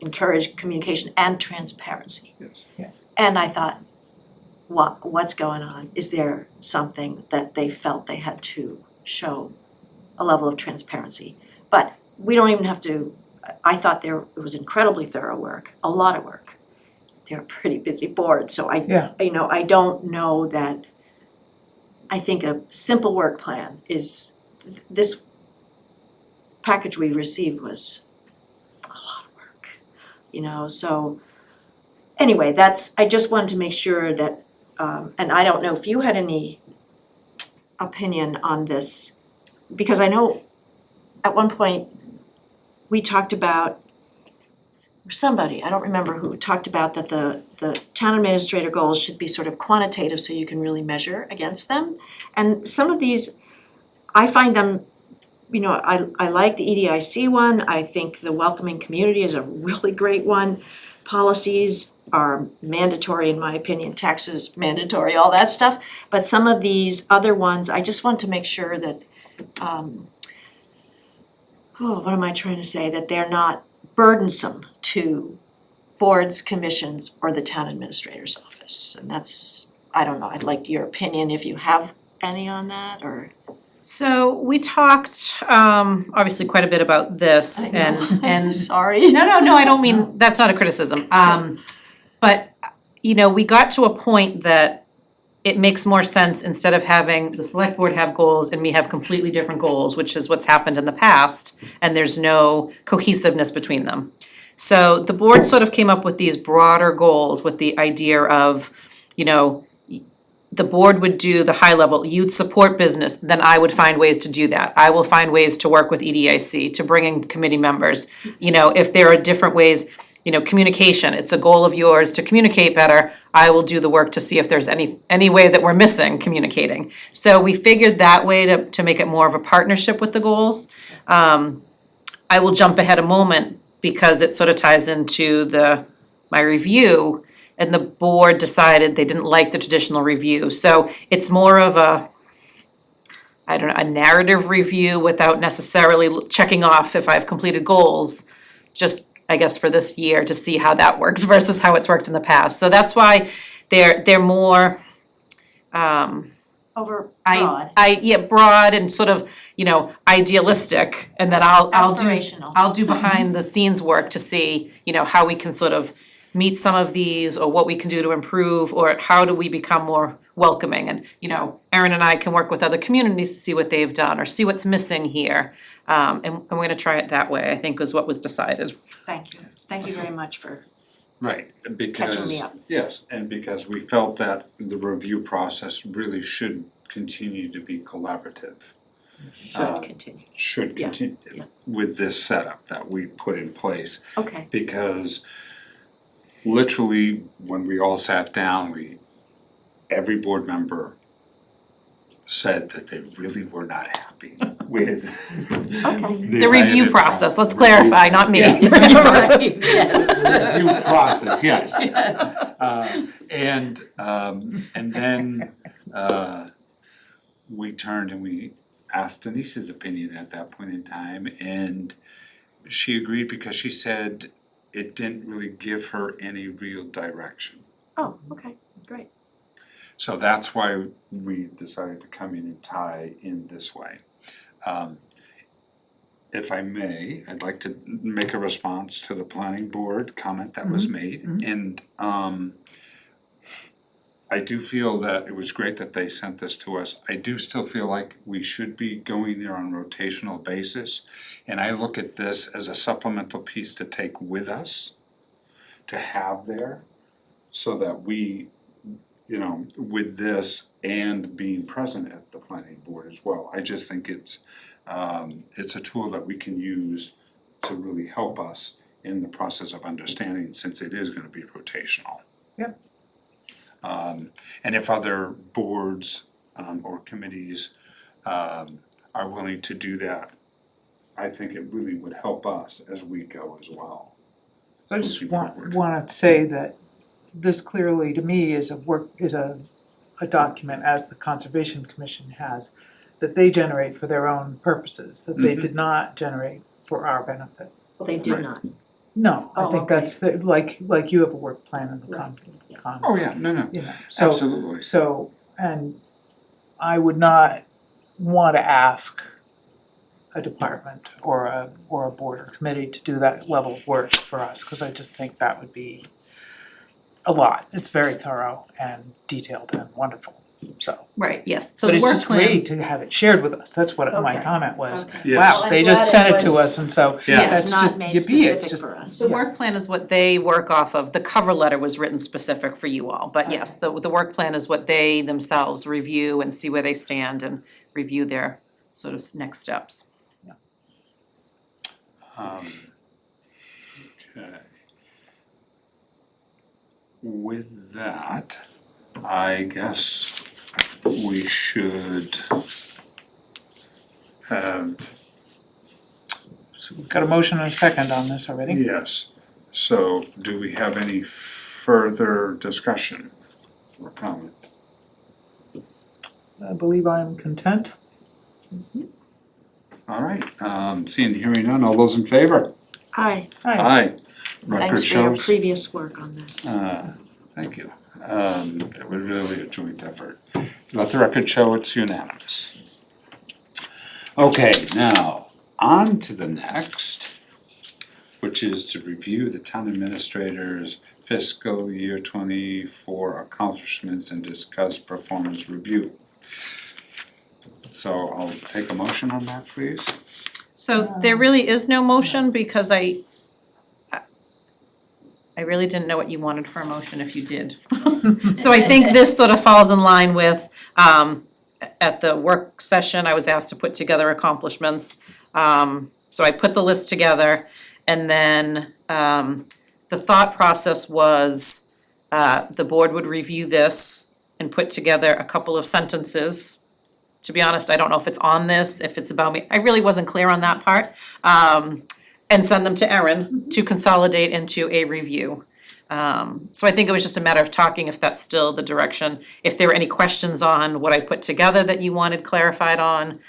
encourage communication and transparency. Yes. Yeah. And I thought, what's going on? Is there something that they felt they had to show a level of transparency? But we don't even have to, I thought it was incredibly thorough work, a lot of work. They're a pretty busy board, so I don't know that, I think a simple work plan is, this package we received was a lot of work, you know, so anyway, I just wanted to make sure that, and I don't know if you had any opinion on this, because I know at one point we talked about, somebody, I don't remember who, talked about that the town administrator goals should be sort of quantitative so you can really measure against them. And some of these, I find them, you know, I like the EDIC one, I think the welcoming community is a really great one. Policies are mandatory in my opinion, taxes mandatory, all that stuff. But some of these other ones, I just want to make sure that, what am I trying to say, that they're not burdensome to boards, commissions, or the town administrator's office. And that's, I don't know, I'd like your opinion if you have any on that, or. So we talked, obviously quite a bit about this I know. and Sorry. No, I don't mean, that's not a criticism. But, you know, we got to a point that it makes more sense instead of having the select board have goals and we have completely different goals, which is what's happened in the past, and there's no cohesiveness between them. So the board sort of came up with these broader goals with the idea of, you know, the board would do the high level, you'd support business, then I would find ways to do that. I will find ways to work with EDIC, to bring in committee members. You know, if there are different ways, you know, communication, it's a goal of yours to communicate better. I will do the work to see if there's any way that we're missing communicating. So we figured that way to make it more of a partnership with the goals. I will jump ahead a moment because it sort of ties into my review, and the board decided they didn't like the traditional review. So it's more of a narrative review without necessarily checking off if I've completed goals, just I guess for this year to see how that works versus how it's worked in the past. So that's why they're more Over broad. broad and sort of, you know, idealistic, and then I'll Aspirational. do behind the scenes work to see, you know, how we can sort of meet some of these, or what we can do to improve, or how do we become more welcoming. And, you know, Erin and I can work with other communities to see what they've done or see what's missing here. And we're gonna try it that way, I think was what was decided. Thank you. Thank you very much for Right, catching because, me up. yes, and because we felt that the review process really should continue to be collaborative. Should continue. Should Yeah, continue yeah. with this setup that we put in place. Okay. Because literally, when we all sat down, every board member said that they really were not happy with Okay. The review edited process, let's review- clarify, not me. Yeah. The review process. The review process, yes. And then we turned and we asked Denise's opinion at that point in time, and she agreed because she said it didn't really give her any real direction. Oh, okay, great. So that's why we decided to come in and tie in this way. If I may, I'd like to make a response to the planning board comment that was made. And I do feel that it was great that they sent this to us. I do still feel like we should be going there on a rotational basis. And I look at this as a supplemental piece to take with us, to have there, so that we, you know, with this and being present at the planning board as well. I just think it's a tool that we can use to really help us in the process of understanding, since it is gonna be rotational. Yep. And if other boards or committees are willing to do that, I think it really would help us as we go as well. So I just Looking forward. want to say that this clearly, to me, is a document, as the Conservation Commission has, that they generate for their own purposes, that they did not generate for our benefit. Well, they did Right. not. No, I Oh, think okay. that's, like you have a work plan in the Oh, yeah, no, you know, so. absolutely. So, and I would not want to ask a department or a board or committee to do that level of work for us, because I just think that would be a lot. It's very thorough and detailed and wonderful, so. Right, yes, so But the it's work just plan. great to have it shared with us, that's what my Okay. comment was. Okay. Yes. Wow, Well, they I'm just glad sent it to was- us, and so Yeah. that's It's not just made yippee, it's specific just. for us. The work plan is what they work off of, the cover letter was written specific for you all, but yes, the work plan is what they themselves review and see where they stand and review their sort of next steps. Okay. With that, I guess we should have, So we've got a motion and a second on this already. yes. So do we have any further discussion or comment? I believe I am content. All right, seeing, hearing none, all those in favor? Hi, Hi. Aye. Record thanks for your shows. previous work on this. Thank you. It was really a joint effort. Let the record show it's unanimous. Okay, now, on to the next, which is to review the town administrator's fiscal year 24 accomplishments and discuss performance review. So I'll take a motion on that, please. So there really is no motion because I really didn't know what you wanted for a motion if you did. So I think this sort of falls in line with, at the work session, I was asked to put together accomplishments. So I put the list together and then, the thought process was, the board would review this and put together a couple of sentences. To be honest, I don't know if it's on this, if it's about me, I really wasn't clear on that part. And send them to Erin to consolidate into a review. So I think it was just a matter of talking if that's still the direction, if there were any questions on what I put together that you wanted clarified on.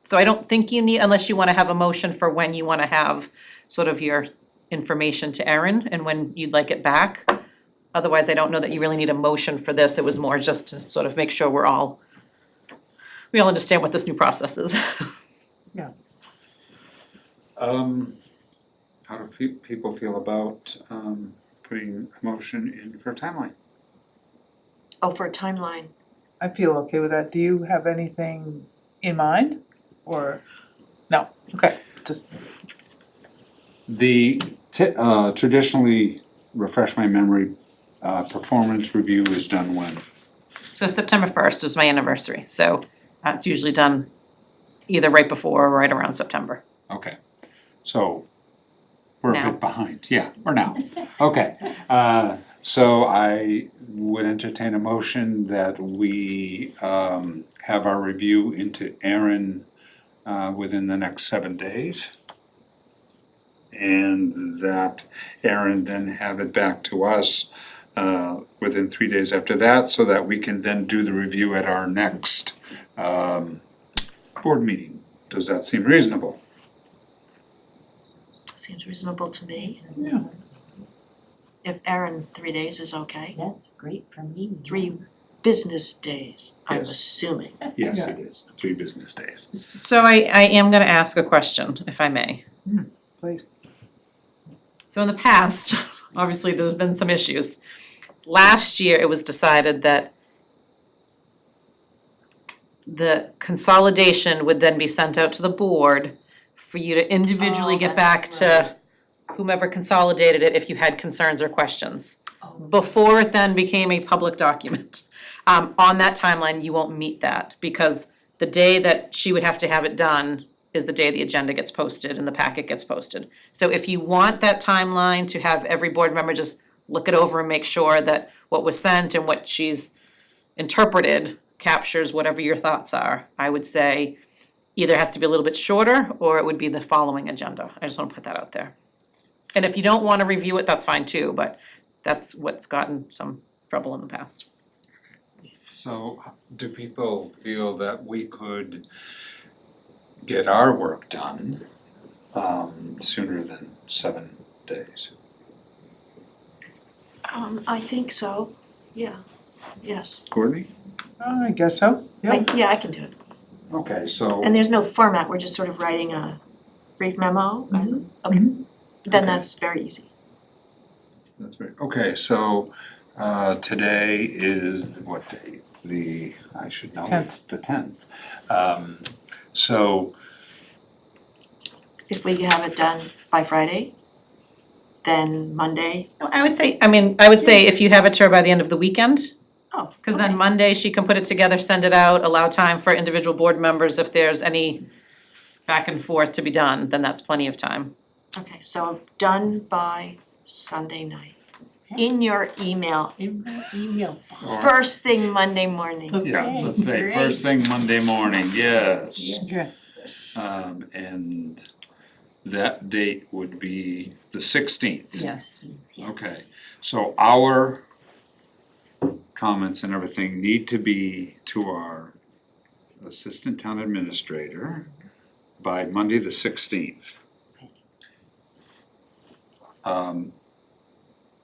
So I don't think you need, unless you wanna have a motion for when you wanna have sort of your information to Erin and when you'd like it back. Otherwise, I don't know that you really need a motion for this, it was more just to sort of make sure we all understand what this new process is. How do people feel about putting a motion in for a timeline? Oh, for a timeline. I feel okay with that. Do you have anything in mind? Or, no, okay, just, The traditionally, refresh my memory, performance review is done when? So September 1st is my anniversary, so it's usually done either right before or right around September. Okay, so we're a Now. bit behind, yeah, or now. Okay, so I would entertain a motion that we have our review into Erin within the next 7 days. And that Erin then have it back to us within 3 days after that, so that we can then do the review at our next board meeting. Does that seem reasonable? Seems reasonable to me. yeah, If Erin, 3 days is okay. That's great for me. 3 business days, I'm Yes. assuming. Yes, it is, 3 business days. So I am gonna ask a question, if I may. please. So in the past, obviously there's been some issues. Last year, it was decided that the consolidation would then be sent out to the board for you to individually Oh, get that's back to whomever consolidated it if you had concerns or questions. Before it then became a public document. On that timeline, you won't meet that because the day that she would have to have it done is the day the agenda gets posted and the packet gets posted. So if you want that timeline to have every board member just look it over and make sure that what was sent and what she's interpreted captures whatever your thoughts are, I would say either has to be a little bit shorter or it would be the following agenda. I just wanna put that out there. And if you don't wanna review it, that's fine too, but that's what's gotten some trouble in the past. So do people feel that we could get our work done sooner than 7 days? I think so, yeah, yes. Courtney? I guess so, yeah. Yeah, I can do it. Okay, so, And there's no format, we're just sort of writing a brief memo, and, okay. Then Okay. that's very easy. That's right. Okay, so today is what date? I should know, it's the 10th. So, If we have it done by Friday, then Monday, I would say if you have it to her by the end of the weekend, oh, cause then okay. Monday she can put it together, send it out, allow time for individual board members if there's any back and forth to be done, then that's plenty of time. Okay, so done by Sunday night. In your email, In my email. or- first thing Monday morning. yeah, let's say Great. first thing Monday morning, yes. Okay. And that date would be the 16th. Yes. Okay, so our comments and everything need to be to our assistant town administrator by Monday the 16th.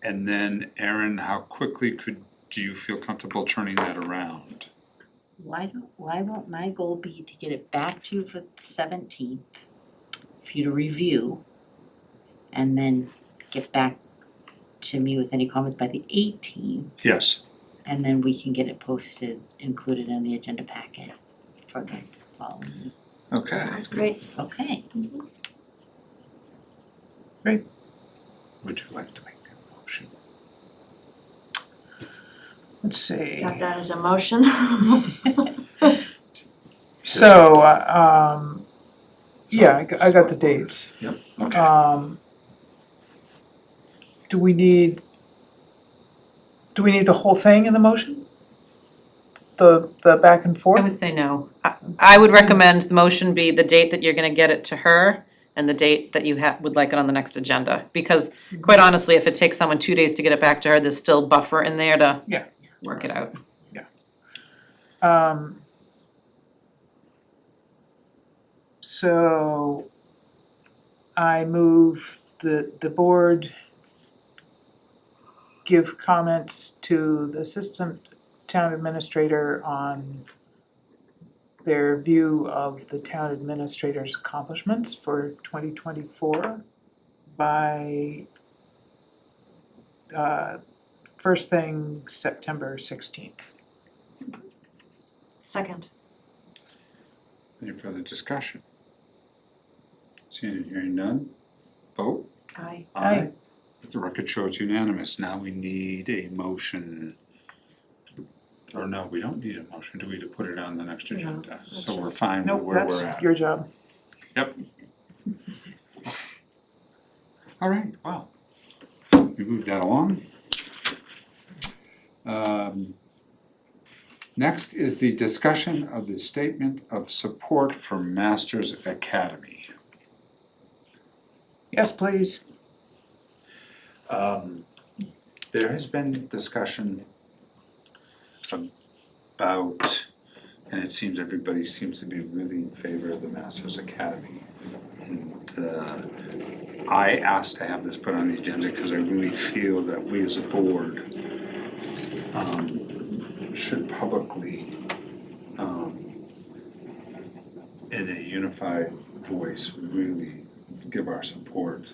And then Erin, how quickly do you feel comfortable turning that around? Why won't my goal be to get it back to you for the 17th, for you to review, and then get back to me with any comments by the 18th, Yes. and then we can get it posted, included in the agenda packet for the following week. Okay. Sounds great. Okay. Would you like to make that motion? Let's see. Got that as a motion? So, yeah, I got the dates. Yep. Okay. Do we need the whole thing in the motion? The back and I forth? would say no. I would recommend the motion be the date that you're gonna get it to her and the date that you would like it on the next agenda. Because quite honestly, if it takes someone 2 days to get it back to her, there's still buffer in there to Yeah. work it out. So I move that the board give comments to the assistant town administrator on their view of the town administrator's accomplishments for 2024 by first thing September 16th. Second. Any further discussion? Seeing and hearing none, vote. Aye. Aye. The record shows unanimous. Now we need a motion. Or no, we don't need a motion, do we, to put it on the next agenda? So we're just- fine with Nope, where we're that's at. your job. Yep. All right, well, we moved that along. Next is the discussion of the statement of support for Masters Academy. Yes, please. There has been discussion about, and it seems everybody seems to be really in favor of the Masters Academy. And I asked to have this put on the agenda because I really feel that we as a board should publicly, in a unified voice, really give our support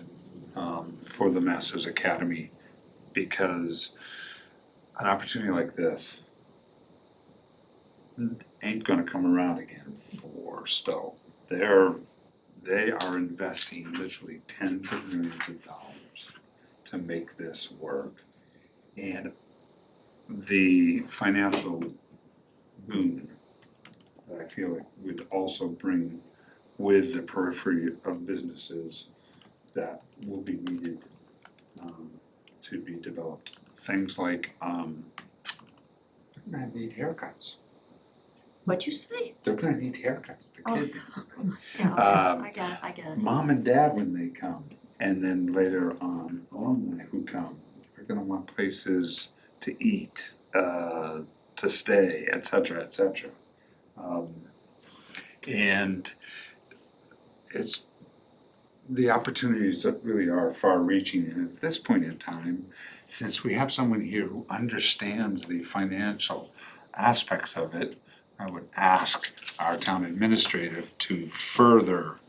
for the Masters Academy, because an opportunity like this ain't gonna come around again for Stow. They are investing literally tens of millions of dollars to make this work. And the financial boon that I feel like would also bring with the periphery of businesses that will be needed to be developed. Things like they're gonna need haircuts. What'd you say? They're gonna need haircuts, the Oh, kids. Yeah, okay, I get it. Mom and dad when they come, and then later on, alumni who come, are gonna want places to eat, to stay, et cetera, et cetera. And it's the opportunities that really are far-reaching, and at this point in time, since we have someone here who understands the financial aspects of it, I would ask our town administrator to further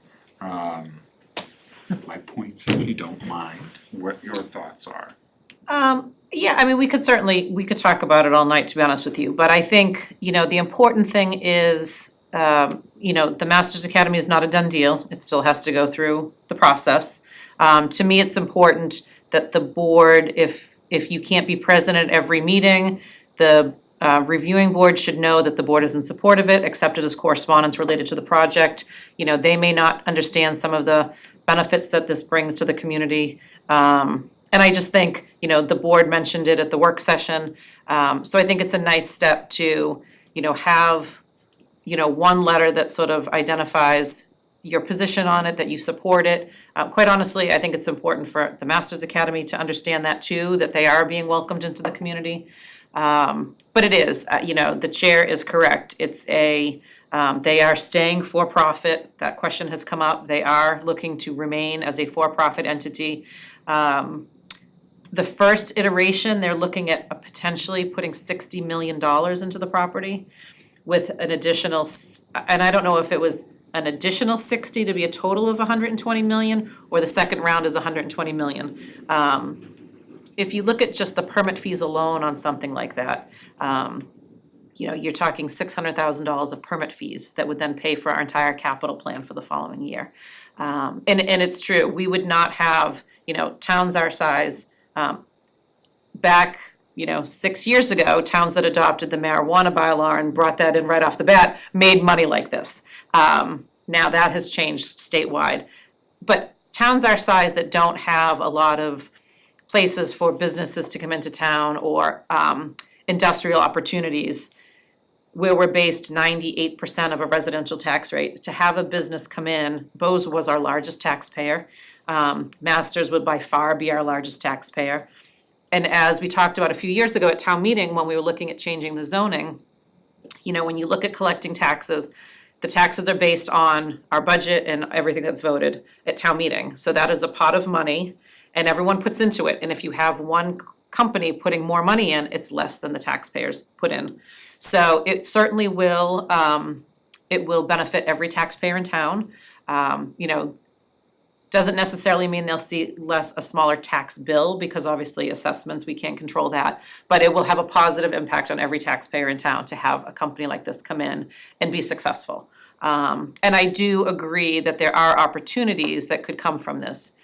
my points, if you don't mind, what your thoughts are. Yeah, I mean, we could talk about it all night, to be honest with you, but I think, the important thing is, the Masters Academy is not a done deal, it still has to go through the process. To me, it's important that the board, if you can't be present at every meeting, the reviewing board should know that the board is in support of it, accept it as correspondence related to the project. They may not understand some of the benefits that this brings to the community. And I just think, the board mentioned it at the work session. So I think it's a nice step to, have, one letter that sort of identifies your position on it, that you support it. Quite honestly, I think it's important for the Masters Academy to understand that too, that they are being welcomed into the community. But it is, the chair is correct. It's they are staying for profit. That question has come up. They are looking to remain as a for-profit entity. The first iteration, they're looking at potentially putting $60 million into the property with an additional, and I don't know if it was an additional 60 to be a total of 120 million, or the second round is 120 million. If you look at just the permit fees alone on something like that, you're talking $600,000 of permit fees that would then pay for our entire capital plan for the following year. And it's true, we would not have, towns our size, back, 6 years ago, towns that adopted the marijuana bylaw and brought that in right off the bat made money like this. Now that has changed statewide. But towns our size that don't have a lot of places for businesses to come into town or industrial opportunities, where we're based 98% of a residential tax rate, to have a business come in, Bose was our largest taxpayer. Masters would by far be our largest taxpayer. And as we talked about a few years ago at town meeting, when we were looking at changing the zoning, when you look at collecting taxes, the taxes are based on our budget and everything that's voted at town meeting. So that is a pot of money and everyone puts into it. And if you have one company putting more money in, it's less than the taxpayers put in. So it certainly will, it will benefit every taxpayer in town. Doesn't necessarily mean they'll see a smaller tax bill, because obviously assessments, we can't control that. But it will have a positive impact on every taxpayer in town to have a company like this come in and be successful. And I do agree that there are opportunities that could come from this.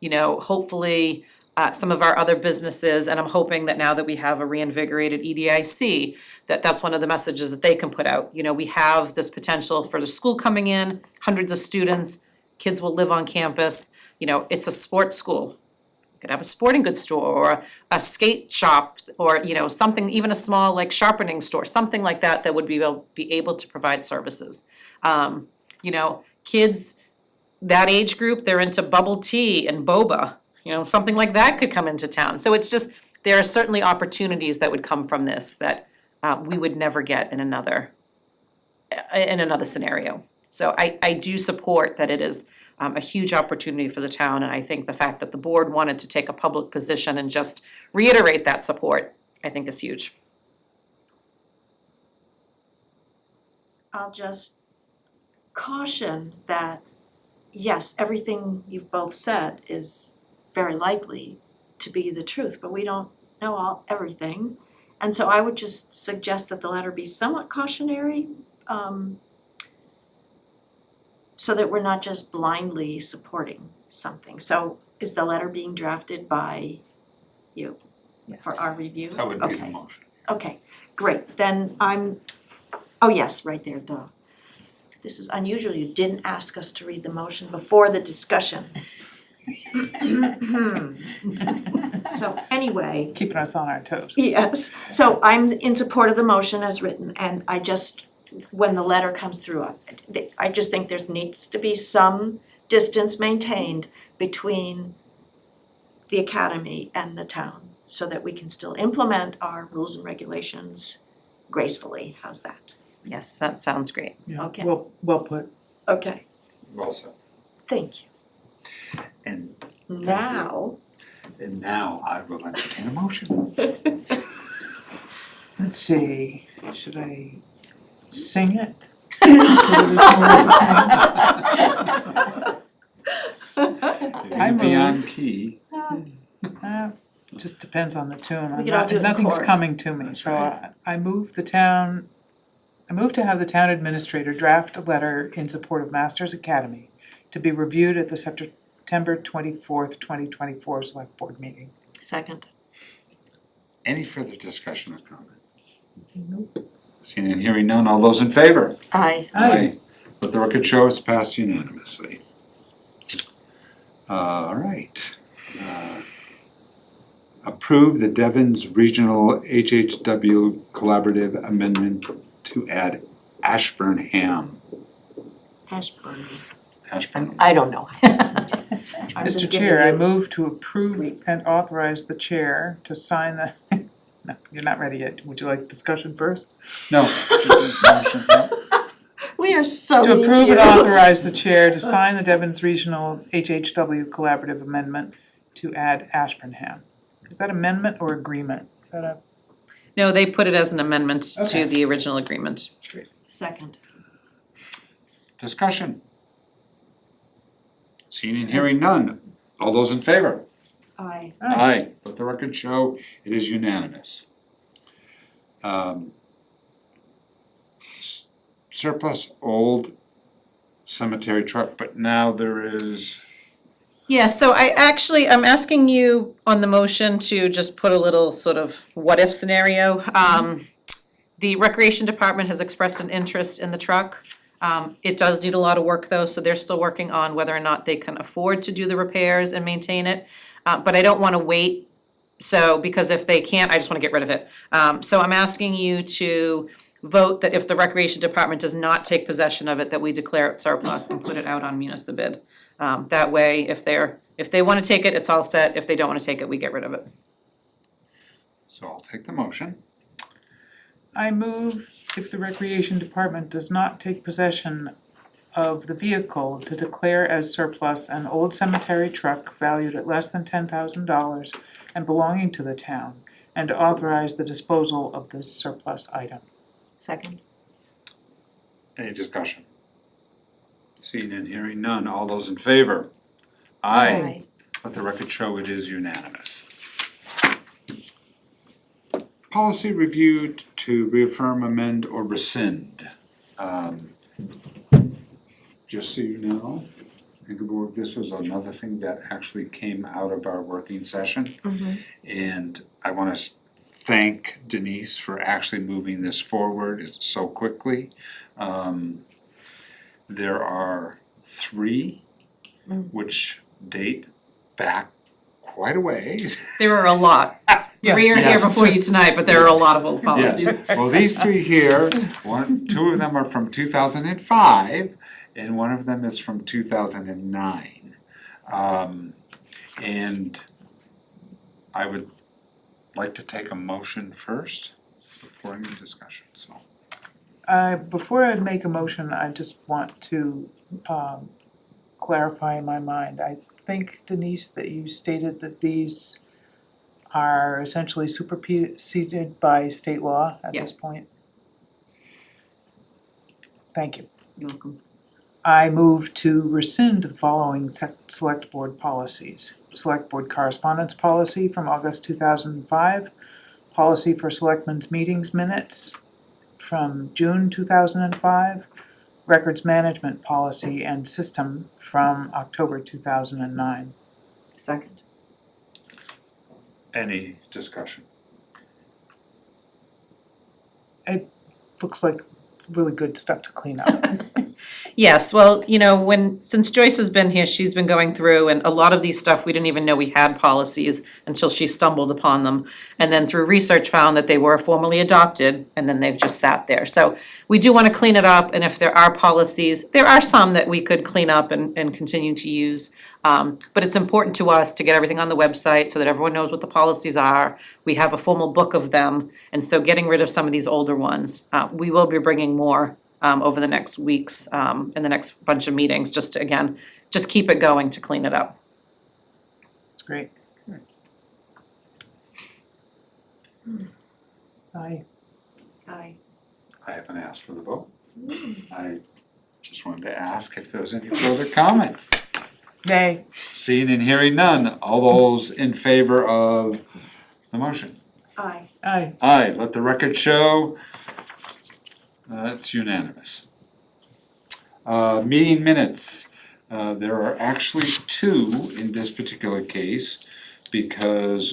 Hopefully, some of our other businesses, and I'm hoping that now that we have a reinvigorated EDIC, that's one of the messages that they can put out. We have this potential for the school coming in, hundreds of students, kids will live on campus. It's a sports school. You could have a sporting goods store or a skate shop or, something, even a small like sharpening store, something like that would be able to provide services. Kids, that age group, they're into bubble tea and boba. Something like that could come into town. So it's just, there are certainly opportunities that would come from this that we would never get in another scenario. So I do support that it is a huge opportunity for the town, and I think the fact that the board wanted to take a public position and just reiterate that support, I think is huge. I'll just caution that, yes, everything you've both said is very likely to be the truth, but we don't know everything. And so I would just suggest that the letter be somewhat cautionary, so that we're not just blindly supporting something. So is the letter being drafted by you for our review? That would be the Okay. motion. Okay, great, then oh yes, right there, duh. This is unusual, you didn't ask us to read the motion before the discussion. So anyway, Keeping us on our toes. yes, so I'm in support of the motion as written, and I just, when the letter comes through, I just think there needs to be some distance maintained between the academy and the town, so that we can still implement our rules and regulations gracefully. How's that? Yes, that sounds great. Yeah, Okay. well put. Okay, Well said. thank you. And Now, now I will entertain a motion. Let's see, should I sing it? If you be on key. Just depends on the tune. We could all do it in Nothing's chorus. coming to me, so I move to have the town administrator draft a letter in support of Masters Academy to be reviewed at the September 24th, 2024 select board meeting. Second. Any further discussion or comment? Seeing and hearing none, all those in favor? Aye. Let the record show it's passed unanimously. All right. Approve the Devon's Regional HHW Collaborative Amendment to add Ashburnham. Ashburn. Ashburn? I don't know. Mr. Chair, I move to approve and authorize the chair to sign the, no, you're not ready yet. Would you like discussion first? No. Motion, no. We are so To mean to approve you. and authorize the chair to sign the Devon's Regional HHW Collaborative Amendment to add Ashburnham. Is that amendment or agreement? Is that a? No, they put it as an amendment to Okay. the original agreement. Second. Discussion. Seeing and hearing none, all those in favor? Aye. Aye. Let the record show it is unanimous. Surplus old cemetery truck, but now there is, Yeah, so I'm asking you on the motion to just put a little sort of what-if scenario. The Recreation Department has expressed an interest in the truck. It does need a lot of work though, so they're still working on whether or not they can afford to do the repairs and maintain it. But I don't wanna wait, because if they can't, I just wanna get rid of it. So I'm asking you to vote that if the Recreation Department does not take possession of it, that we declare it surplus and put it out on municipal bid. That way, if they wanna take it, it's all set. If they don't wanna take it, we get rid of it. so I'll take the motion. I move if the Recreation Department does not take possession of the vehicle to declare as surplus an old cemetery truck valued at less than $10,000 and belonging to the town, and to authorize the disposal of this surplus item. Second. Any discussion? Seeing and hearing none, all those in favor? Aye. Let the record show it is unanimous. Policy review to reaffirm, amend, or rescind. Just so you know, Ingeborg, this was another thing that actually came out of our working session. And I wanna thank Denise for actually moving this forward so quickly. There are 3 which date back quite a ways. There are a lot. 3 are here Yes. before you tonight, but there are a lot of old policies. Yes, well, these 3 here, 2 of them are from 2005, and one of them is from 2009. And I would like to take a motion first before any discussion, so. Before I make a motion, I just want to clarify in my mind. I think, Denise, that you stated that these are essentially superseded by state law at this Yes. point. Thank you. You're welcome. I move to rescind the following select board policies. Select board correspondence policy from August 2005, policy for selectmen's meetings minutes from June 2005, records management policy and system from October 2009. Second. Any discussion? Looks like really good stuff to clean up. Yes, well, since Joyce has been here, she's been going through, and a lot of these stuff, we didn't even know we had policies until she stumbled upon them. And then through research found that they were formally adopted, and then they've just sat there. So we do wanna clean it up, and if there are policies, there are some that we could clean up and continue to use. But it's important to us to get everything on the website so that everyone knows what the policies are. We have a formal book of them, and so getting rid of some of these older ones. We will be bringing more over the next weeks, in the next bunch of meetings, just to, again, just keep it going to clean it up. It's great. Aye. Aye. I haven't asked for the vote. I just wanted to ask if there was any further comments. Nay. Seeing and hearing none, all those in favor of the motion? Aye. Aye. Aye, let the record show. It's unanimous. Meeting minutes, there are actually two in this particular case because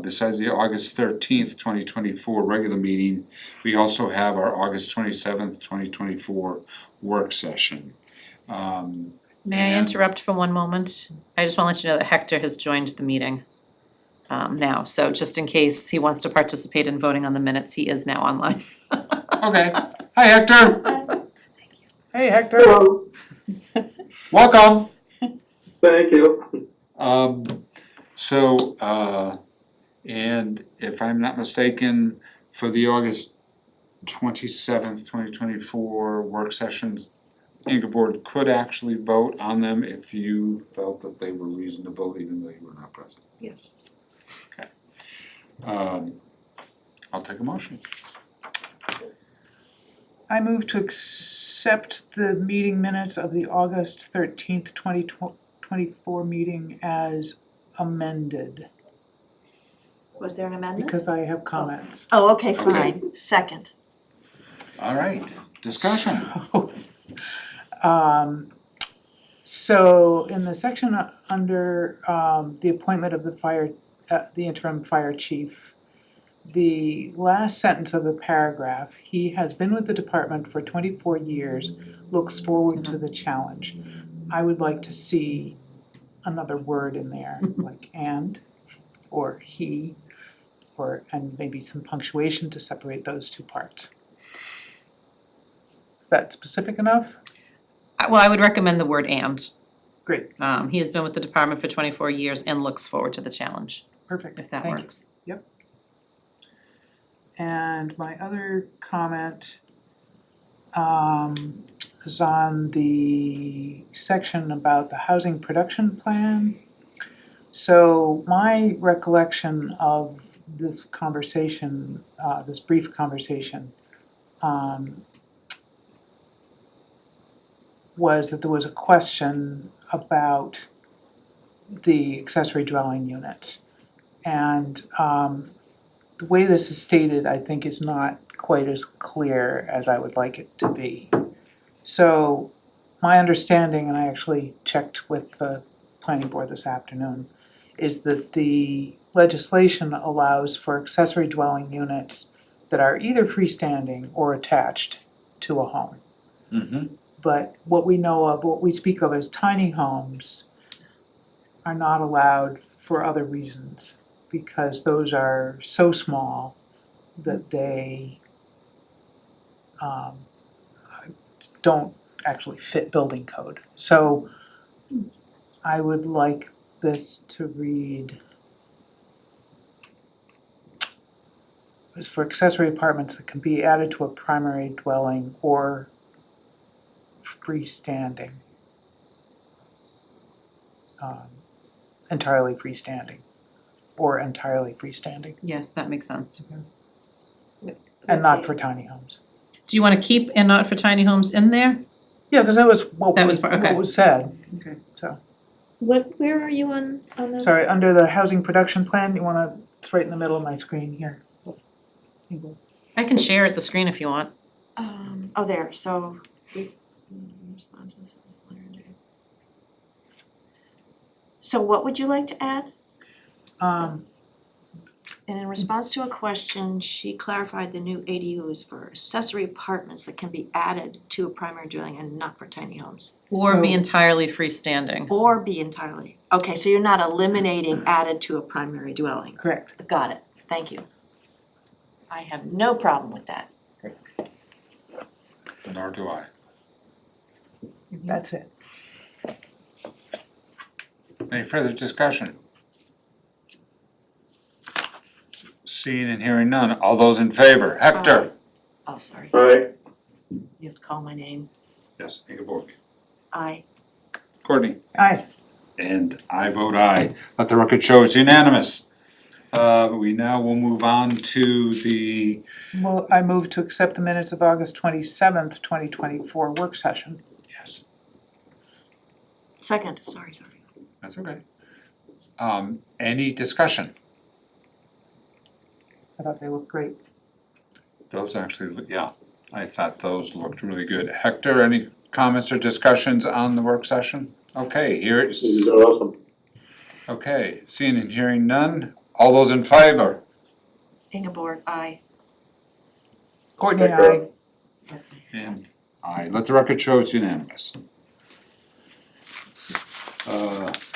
besides the August 13th, 2024 regular meeting, we also have our August 27th, 2024 work session. May I And- interrupt for one moment? I just wanna let you know that Hector has joined the meeting now, so just in case he wants to participate in voting on the minutes, he is now online. Okay, hi Hector, Hey, Hector. Hello, welcome. thank you. And if I'm not mistaken, for the August 27th, 2024 work sessions, Ingeborg could actually vote on them if you felt that they were reasonable, even though you were not present. Yes. I'll take a motion. I move to accept the meeting minutes of the August 13th, 2024 meeting as amended, Was there an amendment? because I have comments. Oh, okay, Okay. fine. Second. All right, discussion. So in the section under the appointment of the interim fire chief, the last sentence of the paragraph, he has been with the department for 24 years, looks forward to the challenge. I would like to see another word in there, like and, or he, and maybe some punctuation to separate those two parts. Is that specific enough? Well, I would recommend the word and. Great, He has been with the department for 24 years and looks forward to the challenge, perfect, if that thank you. works. And my other comment is on the section about the housing production plan. So my recollection of this conversation, this brief conversation, was that there was a question about the accessory dwelling units. And the way this is stated, I think, is not quite as clear as I would like it to be. So my understanding, and I actually checked with the planning board this afternoon, is that the legislation allows for accessory dwelling units that are either freestanding or attached to a home. Mm-hmm. But what we speak of as tiny homes are not allowed for other reasons, because those are so small that they don't actually fit building code. So I would like this to read, as for accessory apartments that can be added to a primary dwelling or freestanding. Entirely freestanding, or entirely freestanding, Yes, that makes sense. and not for tiny homes. Do you wanna keep and not for tiny homes in there? Yeah, because that was what That was okay. what was said. Okay. So, Where are you on the? sorry, under the housing production plan, you wanna, it's right in the middle of my screen here. I can share it the screen if you want. Oh, there, so. So what would you like to add? Um, And in response to a question, she clarified the new ADUs for accessory apartments that can be added to a primary dwelling and not for tiny homes. Or be So- entirely freestanding. Or be entirely, okay, so you're not eliminating added to a primary dwelling. correct. Got it, thank you. I have no problem with that. Nor do I. That's it. Any further discussion? Seeing and hearing none, all those in favor, Hector? Oh, sorry, Alright, you have to call my name. Yes, Ingeborg. Aye. Courtney? Aye, And I vote aye. Let the record show it's unanimous. We now will move on to the, I move to accept the minutes of August 27th, 2024 work session. yes, Second, sorry. that's okay. Any discussion? I thought they looked great. Those actually, yeah, I thought those looked really good. Hector, any comments or discussions on the work session? Okay, here it's, awesome. okay, seeing and hearing none. All those in favor? Ingeborg, aye. Courtney, I, And aye, let the record show it's unanimous.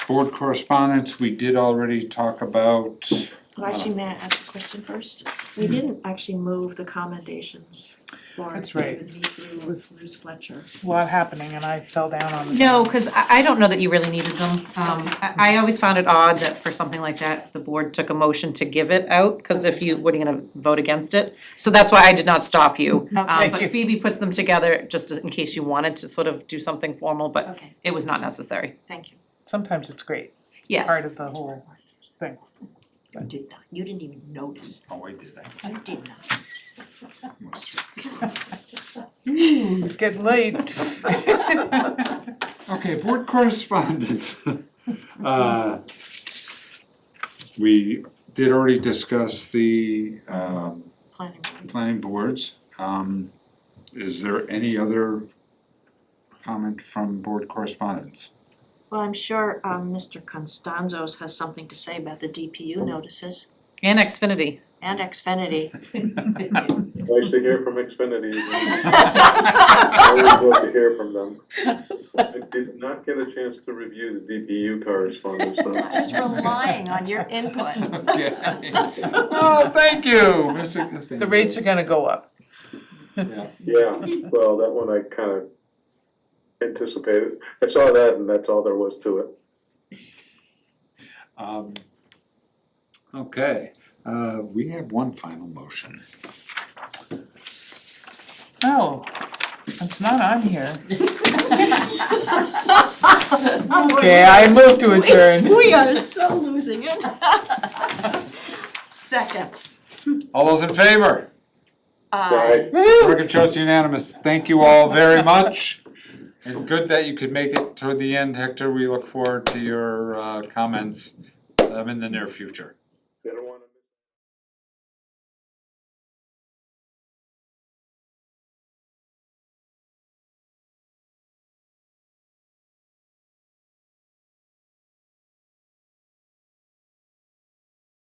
Board correspondence, we did already talk about. Well, actually, may I ask a question first? We didn't actually move the commendations for That's right. David Mitrou or Bruce Fletcher. a lot happening and I fell down on the. No, cause I don't know that you really needed them. I always found it odd that for something like that, the board took a motion to give it out, cause if you, what are you gonna vote against it? So that's why I did not stop you. Okay. But Phoebe puts them together just in case you wanted to sort of do something formal, but Okay, it was not necessary. thank you. Sometimes it's great, Yes. part of the whole thing. You did not, you didn't even notice. Oh, I did that. You did not. It's getting late. Okay, board correspondence. We did already discuss the Planning board. planning boards. Is there any other comment from board correspondence? Well, I'm sure Mr. Constanzos has something to say about the DPU notices And Xfinity. and Xfinity. Nice to hear from Xfinity. Always love to hear from them. I did not get a chance to review the DPU correspondence, though. I was relying on your input. Oh, thank you, Mr. Costanzo. The rates are gonna go up. Yeah. Yeah, well, that one I kind of anticipated. I saw that and that's all there was to it. Okay, we have one final motion. Oh, it's not on here. Okay, Okay, I move to adjourn. We are so losing it. Second. All those in favor? Aye. Record shows unanimous. Thank you all very much. And good that you could make it toward the end, Hector. We look forward to your comments in the near future. They don't wanna-